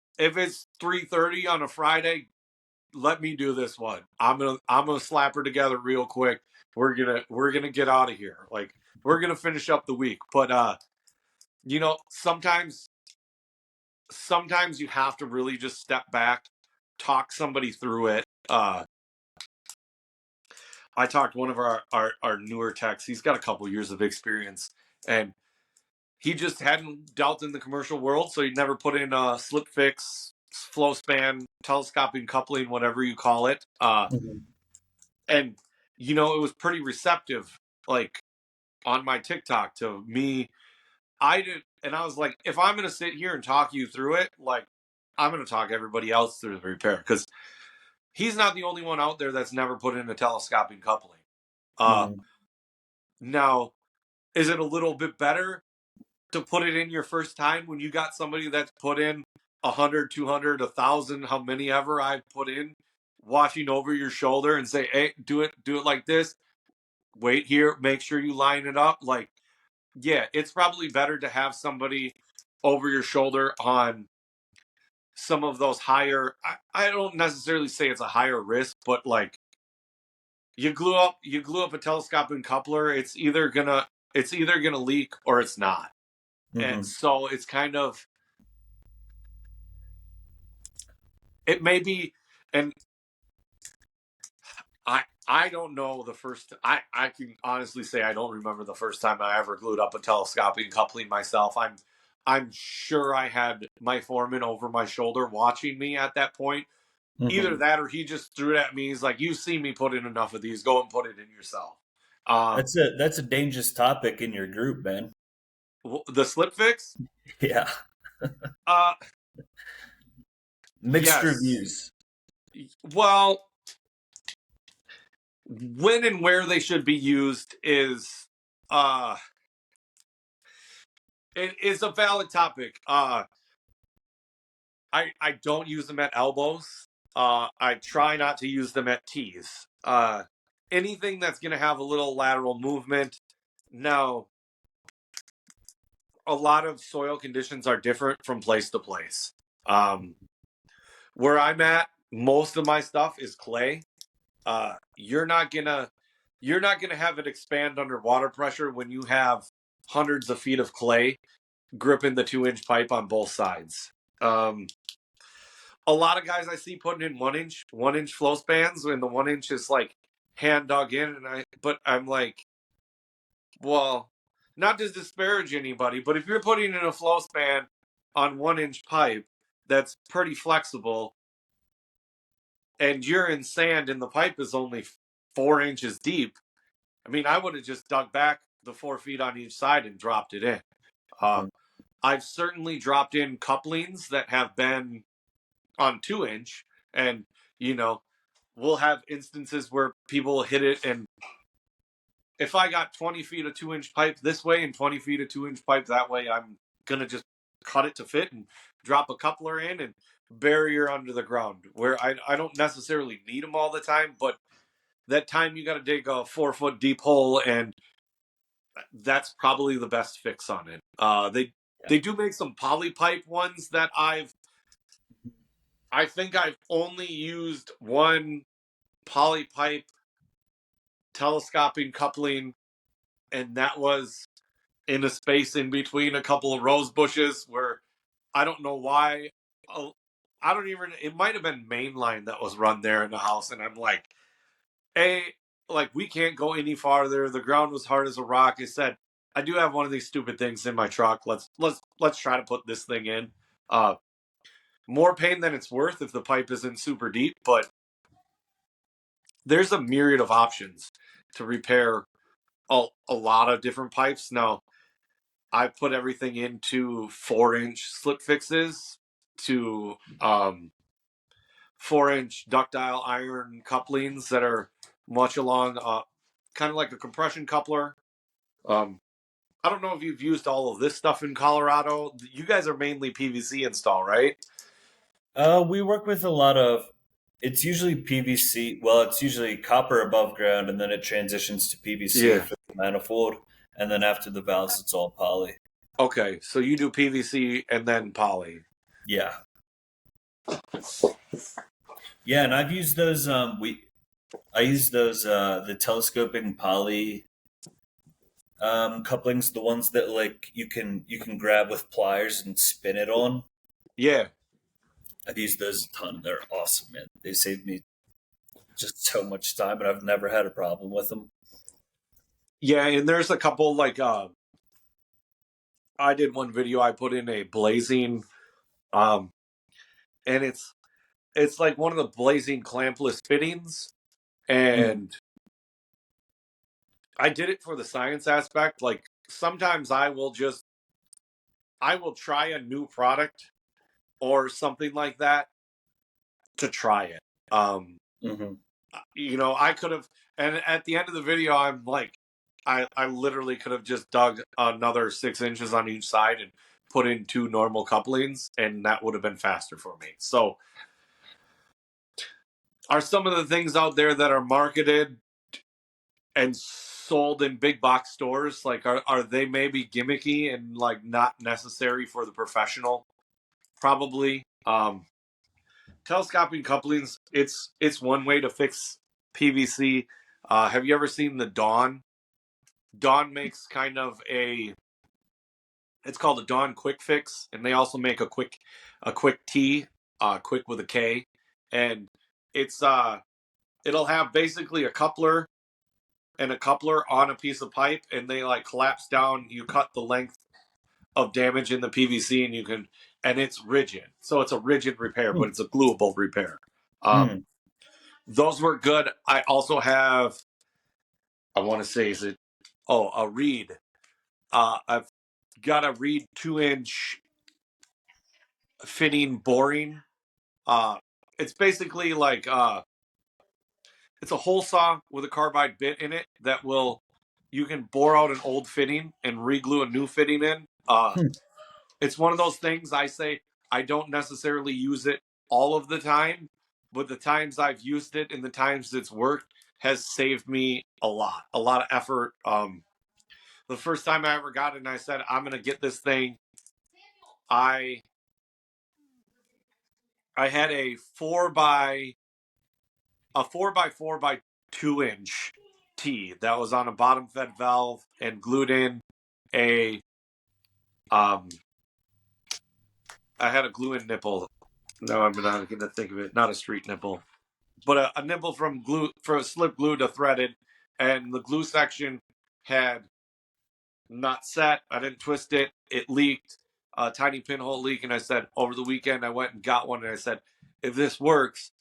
3:30 on a Friday, let me do this one. I'm gonna slap her together real quick. We're gonna get out of here. We're gonna finish up the week. But sometimes you have to really just step back, talk somebody through it. I talked one of our newer techs. He's got a couple years of experience, and he just hadn't dealt in the commercial world, so he never put in a slip fix, flow span, telescoping coupling, whatever you call it. Mhm. And it was pretty receptive, on my TikTok to me. And I was like, if I'm gonna sit here and talk you through it, I'm gonna talk everybody else through the repair, because he's not the only one out there that's never put in a telescoping coupling. Mhm. Now, is it a little bit better to put it in your first time when you got somebody that's put in 100, 200, 1,000, how many ever I've put in, watching over your shoulder and say, hey, do it like this? wait here, make sure you line it up. Like, yeah, it's probably better to have somebody over your shoulder on some of those higher. I don't necessarily say it's a higher risk, but like you glue up a telescoping coupler, it's either gonna leak or it's not. And Hmm. so it's kind of it may be and I don't know the first I can honestly say I don't remember the first time I ever glued up a telescoping coupling myself. I'm sure I had my foreman over my shoulder watching me at that point. Either Hmm. that or he just threw it at me. He's like, "You've seen me put in enough of these. Go and put it in yourself." Um, That's a dangerous topic in your group, man. the slip fix. Yeah, Uh, mixed yes. reviews. Well, when and where they should be used uh is a valid topic. I don't use them at elbows. I try not to use them at tees. Anything that's going to have a little lateral movement. Now, a lot of soil conditions are different from place to place. Um, where I'm at, most of my stuff is clay. Uh, you're not gonna you're not gonna have it expand under water pressure when you have hundreds of feet of clay gripping the 2-inch pipe on both sides. Um, a lot of guys I see putting in 1-inch flow spans, and the 1 inch is like hand dug in, but I'm like, well, not to disparage anybody, but if you're putting in a flow span on 1-inch pipe that's pretty flexible, and you're in sand and the pipe is only 4 inches deep, I mean, I would have just dug back the 4 feet on each side and dropped it in. Uh, Mhm. I've certainly dropped in couplings that have been on 2-inch, and you know, we'll have instances where people hit it, and if I got 20 feet of 2-inch pipe this way and 20 feet of 2-inch pipe that way, I'm gonna just cut it to fit and drop a coupler in and bury her under the ground. Where I don't necessarily need them all the time, but that time you got to dig a 4 foot deep hole, and that's probably the best fix on it. They do make some poly pipe ones that I think I've only used one poly pipe telescoping coupling, and that was in a space in between a couple of rose bushes where I don't know why. uh, I don't even. It might have been mainline that was run there in the house, and I'm like, hey, like we can't go any farther. The ground was hard as a rock. I said, I do have one of these stupid things in my truck. Let's try to put this thing in. Uh, More pain than it's worth if the pipe isn't super deep, but there's a myriad of options to repair a lot of different pipes. Now, I put everything into 4-inch slip fixes to 4-inch ductile iron couplings that are much along, kind of like a compression coupler. Um, I don't know if you've used all of this stuff in Colorado. You guys are mainly PVC install, right? We work with a lot of. It's usually PVC. Well, it's usually copper above ground, and then it transitions to PVC Yeah. for the manifold, and then after the valves, it's all poly. Okay, so you do PVC and then poly. Yeah, yeah, and I've used those. I use those the telescoping poly couplings, the ones that like you can grab with pliers and spin it on. Yeah. I've used those a ton. They're awesome, man. They saved me just so much time, and I've never had a problem with them. Yeah, and there's a couple like I did one video I put in a blazing um and it's like one of the blazing clampless fittings, Mm, and I did it for the science aspect. Like sometimes I will try a new product or something like that to try it. Um hmm I could have, and at the end of the video I'm like I literally could have just dug another 6 inches on each side and put in two normal couplings, and that would have been faster for me. So are some of the things out there that are marketed and sold in big box stores, like are they maybe gimmicky and like not necessary for the professional? Probably. Telescoping couplings, it's one way to fix PVC. Have you ever seen the Dawn? Dawn makes kind of it's called a Dawn Quick Fix, and they also make a quick T, quick with a K, and it's it'll have basically a coupler and a coupler on a piece of pipe, and they like collapse down. You cut the length of damage in the PVC, and it's rigid. So it's a rigid repair, but it's a gluable repair. Those were good. I also have, I want to say, a Reed. I've got a Reed 2-inch fitting boring. It's basically like it's a hole saw with a carbide bit in it that you can bore out an old fitting and reglue a new fitting in. It's one of those things I say I don't necessarily use it all of the time, but the times I've used it and the times it's worked has saved me a lot of effort. The first time I ever got it and I said, I'm going to get this thing, I had a 4 by 2-inch T that was on a bottom fed valve and glued in a I had a glue in nipple. No, I'm not going to think of it. Not a street nipple, but a nipple from slip glue to threaded, and the glue section had not set. I didn't twist it. It leaked, a tiny pinhole leak, and I said over the weekend I went and got one, and I said, if this works,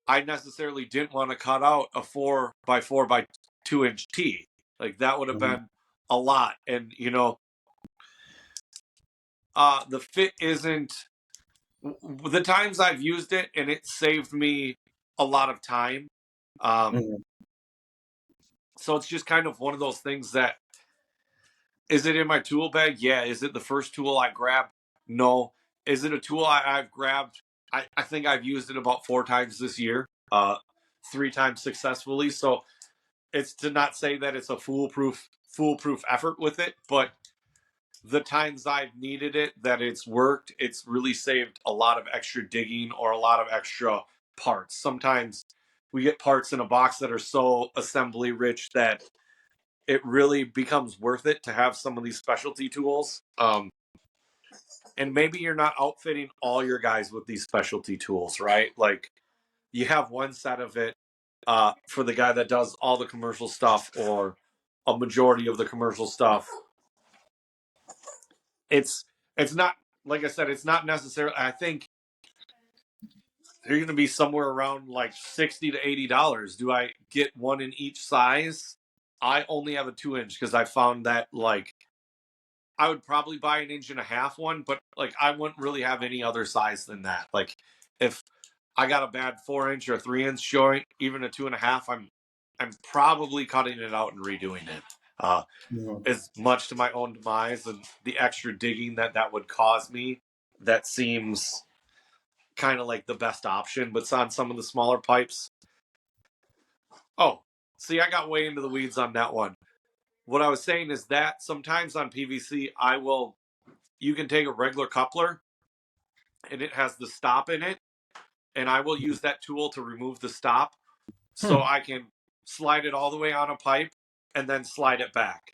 I necessarily didn't want to cut out a 4 by 4 by 2-inch T. Like that would have been a lot, and the fit isn't. The times I've used it, and it saved me a lot of time. So it's just kind of one of those things that, is it in my tool bag? Yeah. Is it the first tool I grabbed? No. Is it a tool I've grabbed? I think I've used it about 4 times this year, 3 times successfully. So it's to not say that it's a foolproof effort with it, but the times I've needed it, that it's worked, it's really saved a lot of extra digging or a lot of extra parts. Sometimes we get parts in a box that are so assembly rich that it really becomes worth it to have some of these specialty tools. And maybe you're not outfitting all your guys with these specialty tools, right? Like you have one set of it for the guy that does all the commercial stuff or a majority of the commercial stuff. It's not, like I said, it's not necessarily. I think they're going to be somewhere around like $60 to $80. Do I get one in each size? I only have a 2-inch because I found that like I would probably buy an 1.5-inch one, but like I wouldn't really have any other size than that. Like if I got a bad 4-inch or 3-inch joint, even a 2.5, I'm probably cutting it out and redoing it. As much to my own demise and the extra digging that would cause me, that seems kind of like the best option. But on some of the smaller pipes, see, I got way into the weeds on that one. What I was saying is that sometimes on PVC, you can take a regular coupler and it has the stop in it, and I will use that tool to remove the stop so I can slide it all the way on a pipe and then slide it back.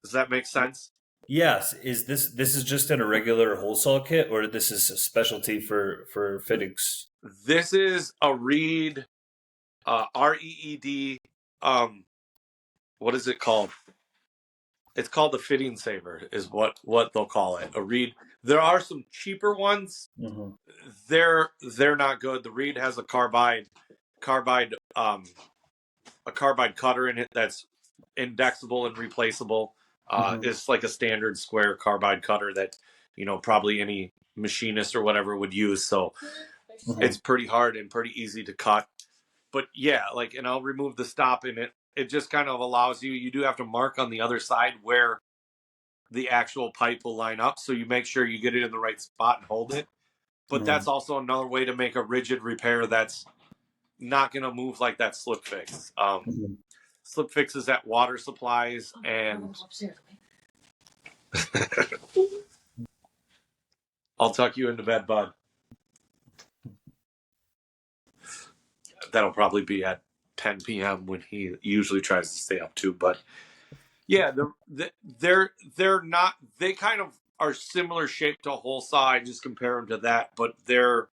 Does that make sense? Yes. Is this is just in a regular hole saw kit, or this is a specialty for fittings? This is a Reed, REED. What is it called? It's called the fitting saver, is what they'll call it. A Reed. There are some cheaper ones. They're not good. The Reed has a carbide cutter in it that's indexable and replaceable. It's like a standard square carbide cutter that probably any machinist or whatever would use. So it's pretty hard and pretty easy to cut. But yeah, like, and I'll remove the stop in it. It just kind of allows you do have to mark on the other side where the actual pipe will line up. So you make sure you get it in the right spot and hold it. But that's also another way to make a rigid repair that's not going to move like that slip fix. slip fixes at water supplies, and I'll tuck you into bed, bud. That'll probably be at 10 p.m. when he usually tries to stay up too. But yeah, they're not. They kind of are similar shape to a whole saw. I just compare them to that, but they're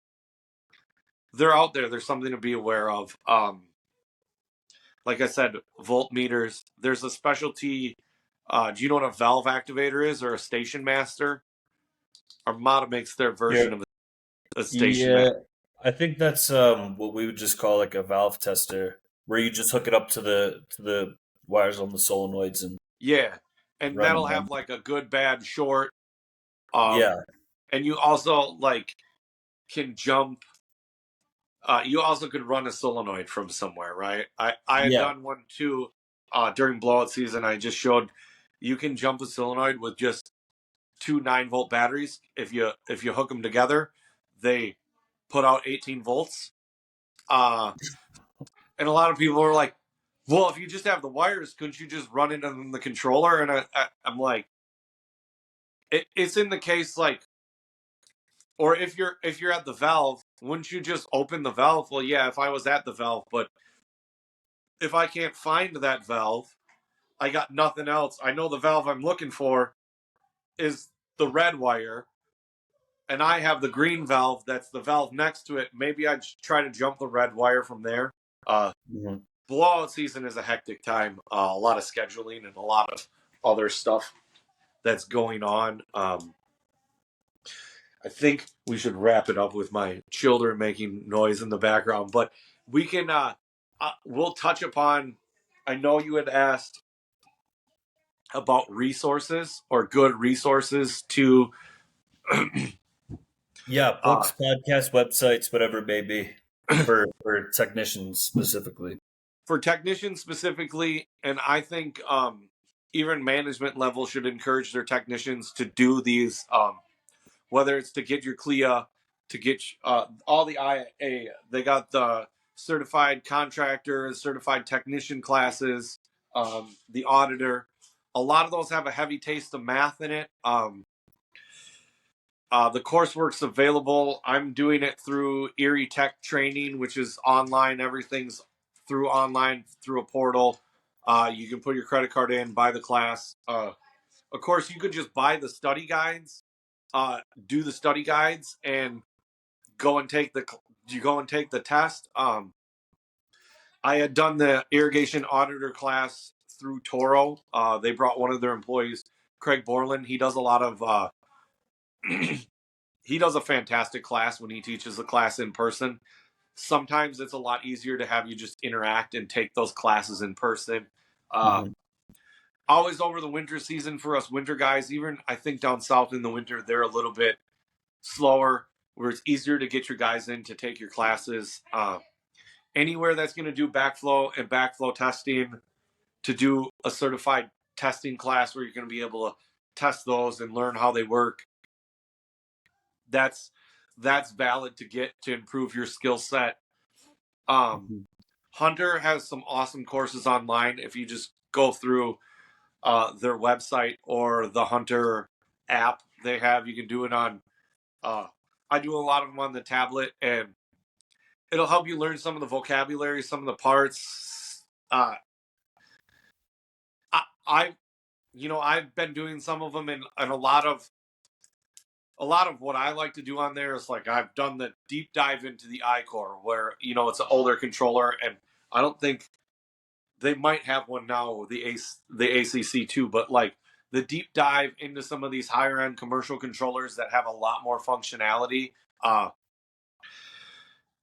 out there. There's something to be aware of. Like I said, voltmeters. There's a specialty. Do you know what a valve activator is, or a station master? Armada makes their Yeah, version of a station yeah. master. I think that's what we would just call like a valve tester, where you just hook it up to the wires on the solenoids and Yeah, and run that'll them. have like a good, bad, short. Um, Yeah, and you also like can jump. You also could run a solenoid from somewhere, right? I had yeah. done one too during blowout season. I just showed you can jump a solenoid with just two 9-volt batteries. If you hook them together, they put out 18 volts. And a lot of people are like, "Well, if you just have the wires, couldn't you just run into the controller?" And I'm like, it's in the case like, or if you're at the valve, wouldn't you just open the valve? Well, yeah, if I was at the valve, but if I can't find that valve, I got nothing else. I know the valve I'm looking for is the red wire, and I have the green valve that's the valve next to it. Maybe I'd try to jump the red wire from there. Uh, Mhm. Blowout season is a hectic time. A lot of scheduling and a lot of other stuff that's going on. I think we should wrap it up with my children making noise in the background, but we can. We'll touch upon. I know you had asked about resources or good resources to Yeah, uh, books, podcasts, websites, whatever it may be, for technicians specifically. for technicians specifically, and I think even management level should encourage their technicians to do these, whether it's to get your CLIA, to get all the IA. They got the certified contractor, certified technician classes, the auditor. A lot of those have a heavy taste of math in it. The coursework's available. I'm doing it through Erie Tech Training, which is online. Everything's through online through a portal. You can put your credit card in, buy the class. Of course, you could just buy the study guides, do the study guides, and go and take the test. I had done the irrigation auditor class through Toro. They brought one of their employees, Craig Borland. He does a lot of he does a fantastic class when he teaches the class in person. Sometimes it's a lot easier to have you just interact and take those classes in person. Uh, Hmm. Always over the winter season for us winter guys, even I think down south in the winter, they're a little bit slower, where it's easier to get your guys in to take your classes. Anywhere that's going to do backflow and backflow testing, to do a certified testing class where you're going to be able to test those and learn how they work, that's valid to get to improve your skill set. Um, Hmm. Hunter has some awesome courses online. If you just go through their website or the Hunter app they have, you can do it on. Uh, I do a lot of them on the tablet, and it'll help you learn some of the vocabulary, some of the parts. I I've been doing some of them, and a lot of what I like to do on there is like I've done the deep dive into the iCore, where it's an older controller, and I don't think they might have one now, the ACC too, but like the deep dive into some of these higher end commercial controllers that have a lot more functionality. Uh,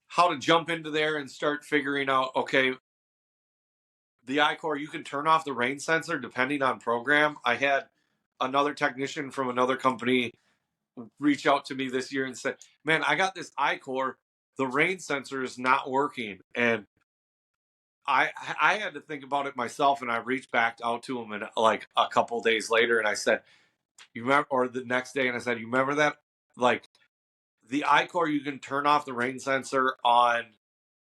how to jump into there and start figuring out, okay, the iCore, you can turn off the rain sensor depending on program. I had another technician from another company reach out to me this year and said, "Man, I got this iCore. The rain sensor is not working." And I had to think about it myself, and I reached back out to him and like a couple days later, and I said, "You remember?" Or the next day, and I said, "You remember that? Like the iCore, you can turn off the rain sensor on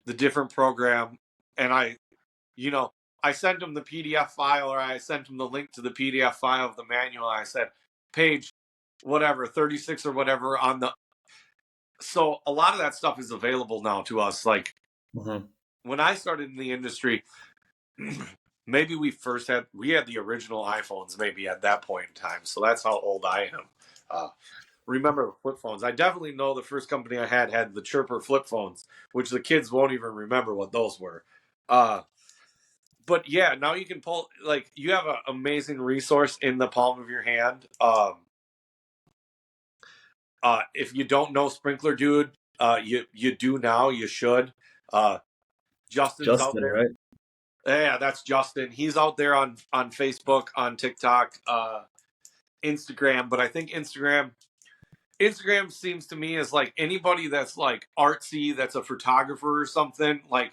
the different program." And you know, I sent him the PDF file, or I sent him the link to the PDF file of the manual. And I said, page whatever, 36 or whatever on the. So a lot of that stuff is available now to us. Like when I started in the industry, maybe we had the original iPhones maybe at that point in time. So that's how old I am. Remember the flip phones. I definitely know the first company I had the chirper flip phones, which the kids won't even remember what those were. But yeah, now you can pull, like, you have an amazing resource in the palm of your hand. If you don't know Sprinkler Dude, you do now. You should. Justin's out Justin, there. right? Yeah, that's Justin. He's out there on Facebook, on TikTok, Instagram. But I think Instagram seems to me as like anybody that's like artsy, that's a photographer or something, like,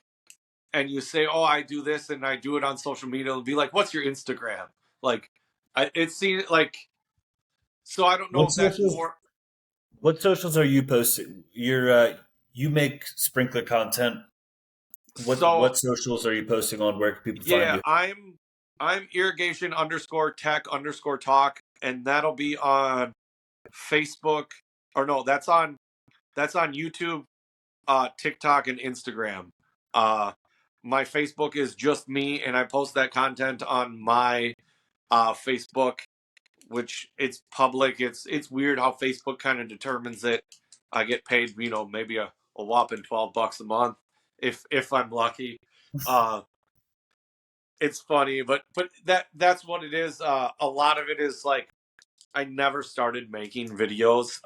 and you say, "Oh, I do this and I do it on social media." It'll be like, "What's your Instagram?" Like, it seems like. So I don't know What if that's socials? more. What socials are you posting? You make sprinkler content. So What socials are you posting on? Where can people find yeah, you? I'm irrigation underscore tech underscore talk, and that'll be on Facebook, or no, that's on YouTube, TikTok, and Instagram. My Facebook is just me, and I post that content on my Facebook, which it's public. It's weird how Facebook kind of determines it. I get paid, maybe a whopping $12 a month if I'm lucky. Uh, it's funny, but that's what it is. A lot of it is like I never started making videos.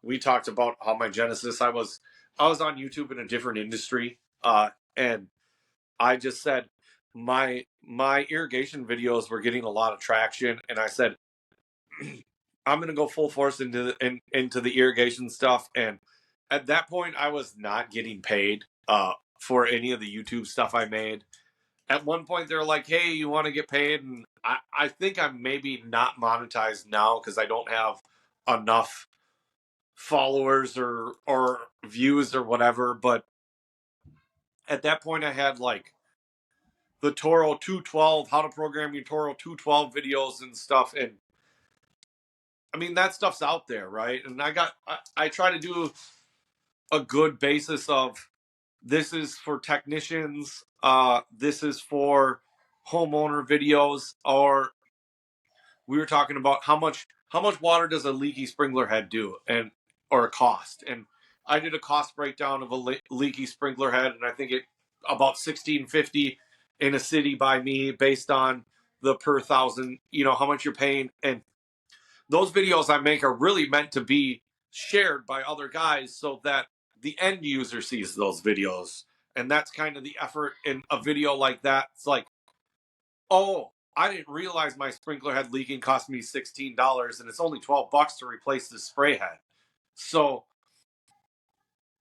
We talked about how my genesis. I was on YouTube in a different industry, and I just said my irrigation videos were getting a lot of traction, and I said I'm going to go full force into the irrigation stuff. And at that point, I was not getting paid for any of the YouTube stuff I made. At one point, they're like, "Hey, you want to get paid?" And I think I'm maybe not monetized now because I don't have enough followers or views or whatever. But at that point, I had like the Toro 212, how to program your Toro 212 videos and stuff. And I mean, that stuff's out there, right? And I try to do a good basis of this is for technicians, this is for homeowner videos, or we were talking about how much water does a leaky sprinkler head do, and or a cost. And I did a cost breakdown of a leaky sprinkler head, and I think it about 1650 in a city by me based on the per thousand, how much you're paying. And those videos I make are really meant to be shared by other guys so that the end user sees those videos. And that's kind of the effort in a video like that. It's like, oh, I didn't realize my sprinkler head leaking cost me $16 and it's only $12 to replace the spray head. So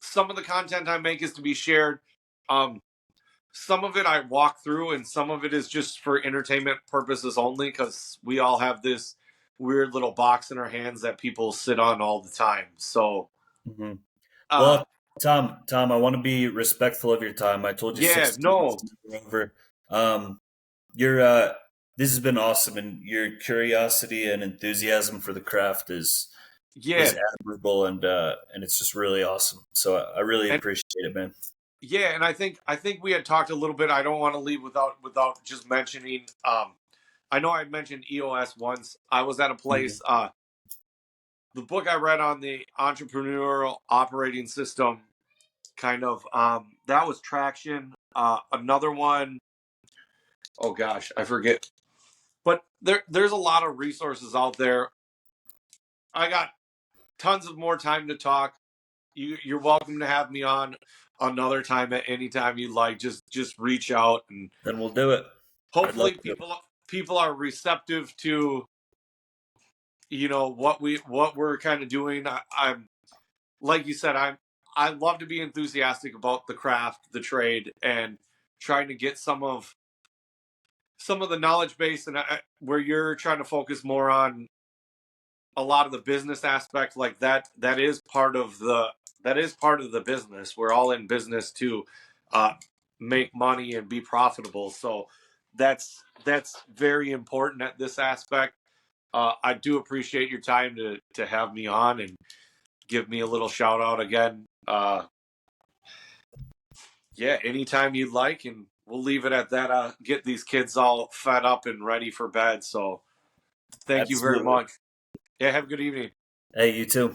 some of the content I make is to be shared. Some of it I walk through, and some of it is just for entertainment purposes only, because we all have this weird little box in our hands that people sit on all the time. So, hmm uh, Well, Tom, I want to be respectful of your time. I told you yeah, 60 minutes no, over. Um, your This has been awesome, and your curiosity and enthusiasm for the craft is yeah, admirable, and it's just really awesome. So I really and appreciate it, man. yeah, and I think we had talked a little bit. I don't want to leave without just mentioning. I know I mentioned EOS once. I was at a Mhm. place. The book I read on the entrepreneurial operating system, kind of. That was Traction. Another one, oh gosh, I forget. But there's a lot of resources out there. I got tons of more time to talk. You're welcome to have me on another time at any time you like. Just reach out, and Then we'll do it. I'd love hopefully to. people are receptive to what we're kind of doing. I'm like you said, I love to be enthusiastic about the craft, the trade, and trying to get some of the knowledge base, and where you're trying to focus more on a lot of the business aspect, like that is part of the business. We're all in business to uh make money and be profitable. So that's very important at this aspect. I do appreciate your time to have me on and give me a little shout out again. Yeah, anytime you'd like, and we'll leave it at that. Get these kids all fed up and ready for bed. So thank you very Absolutely. much. Yeah, have a good evening. Hey, you too.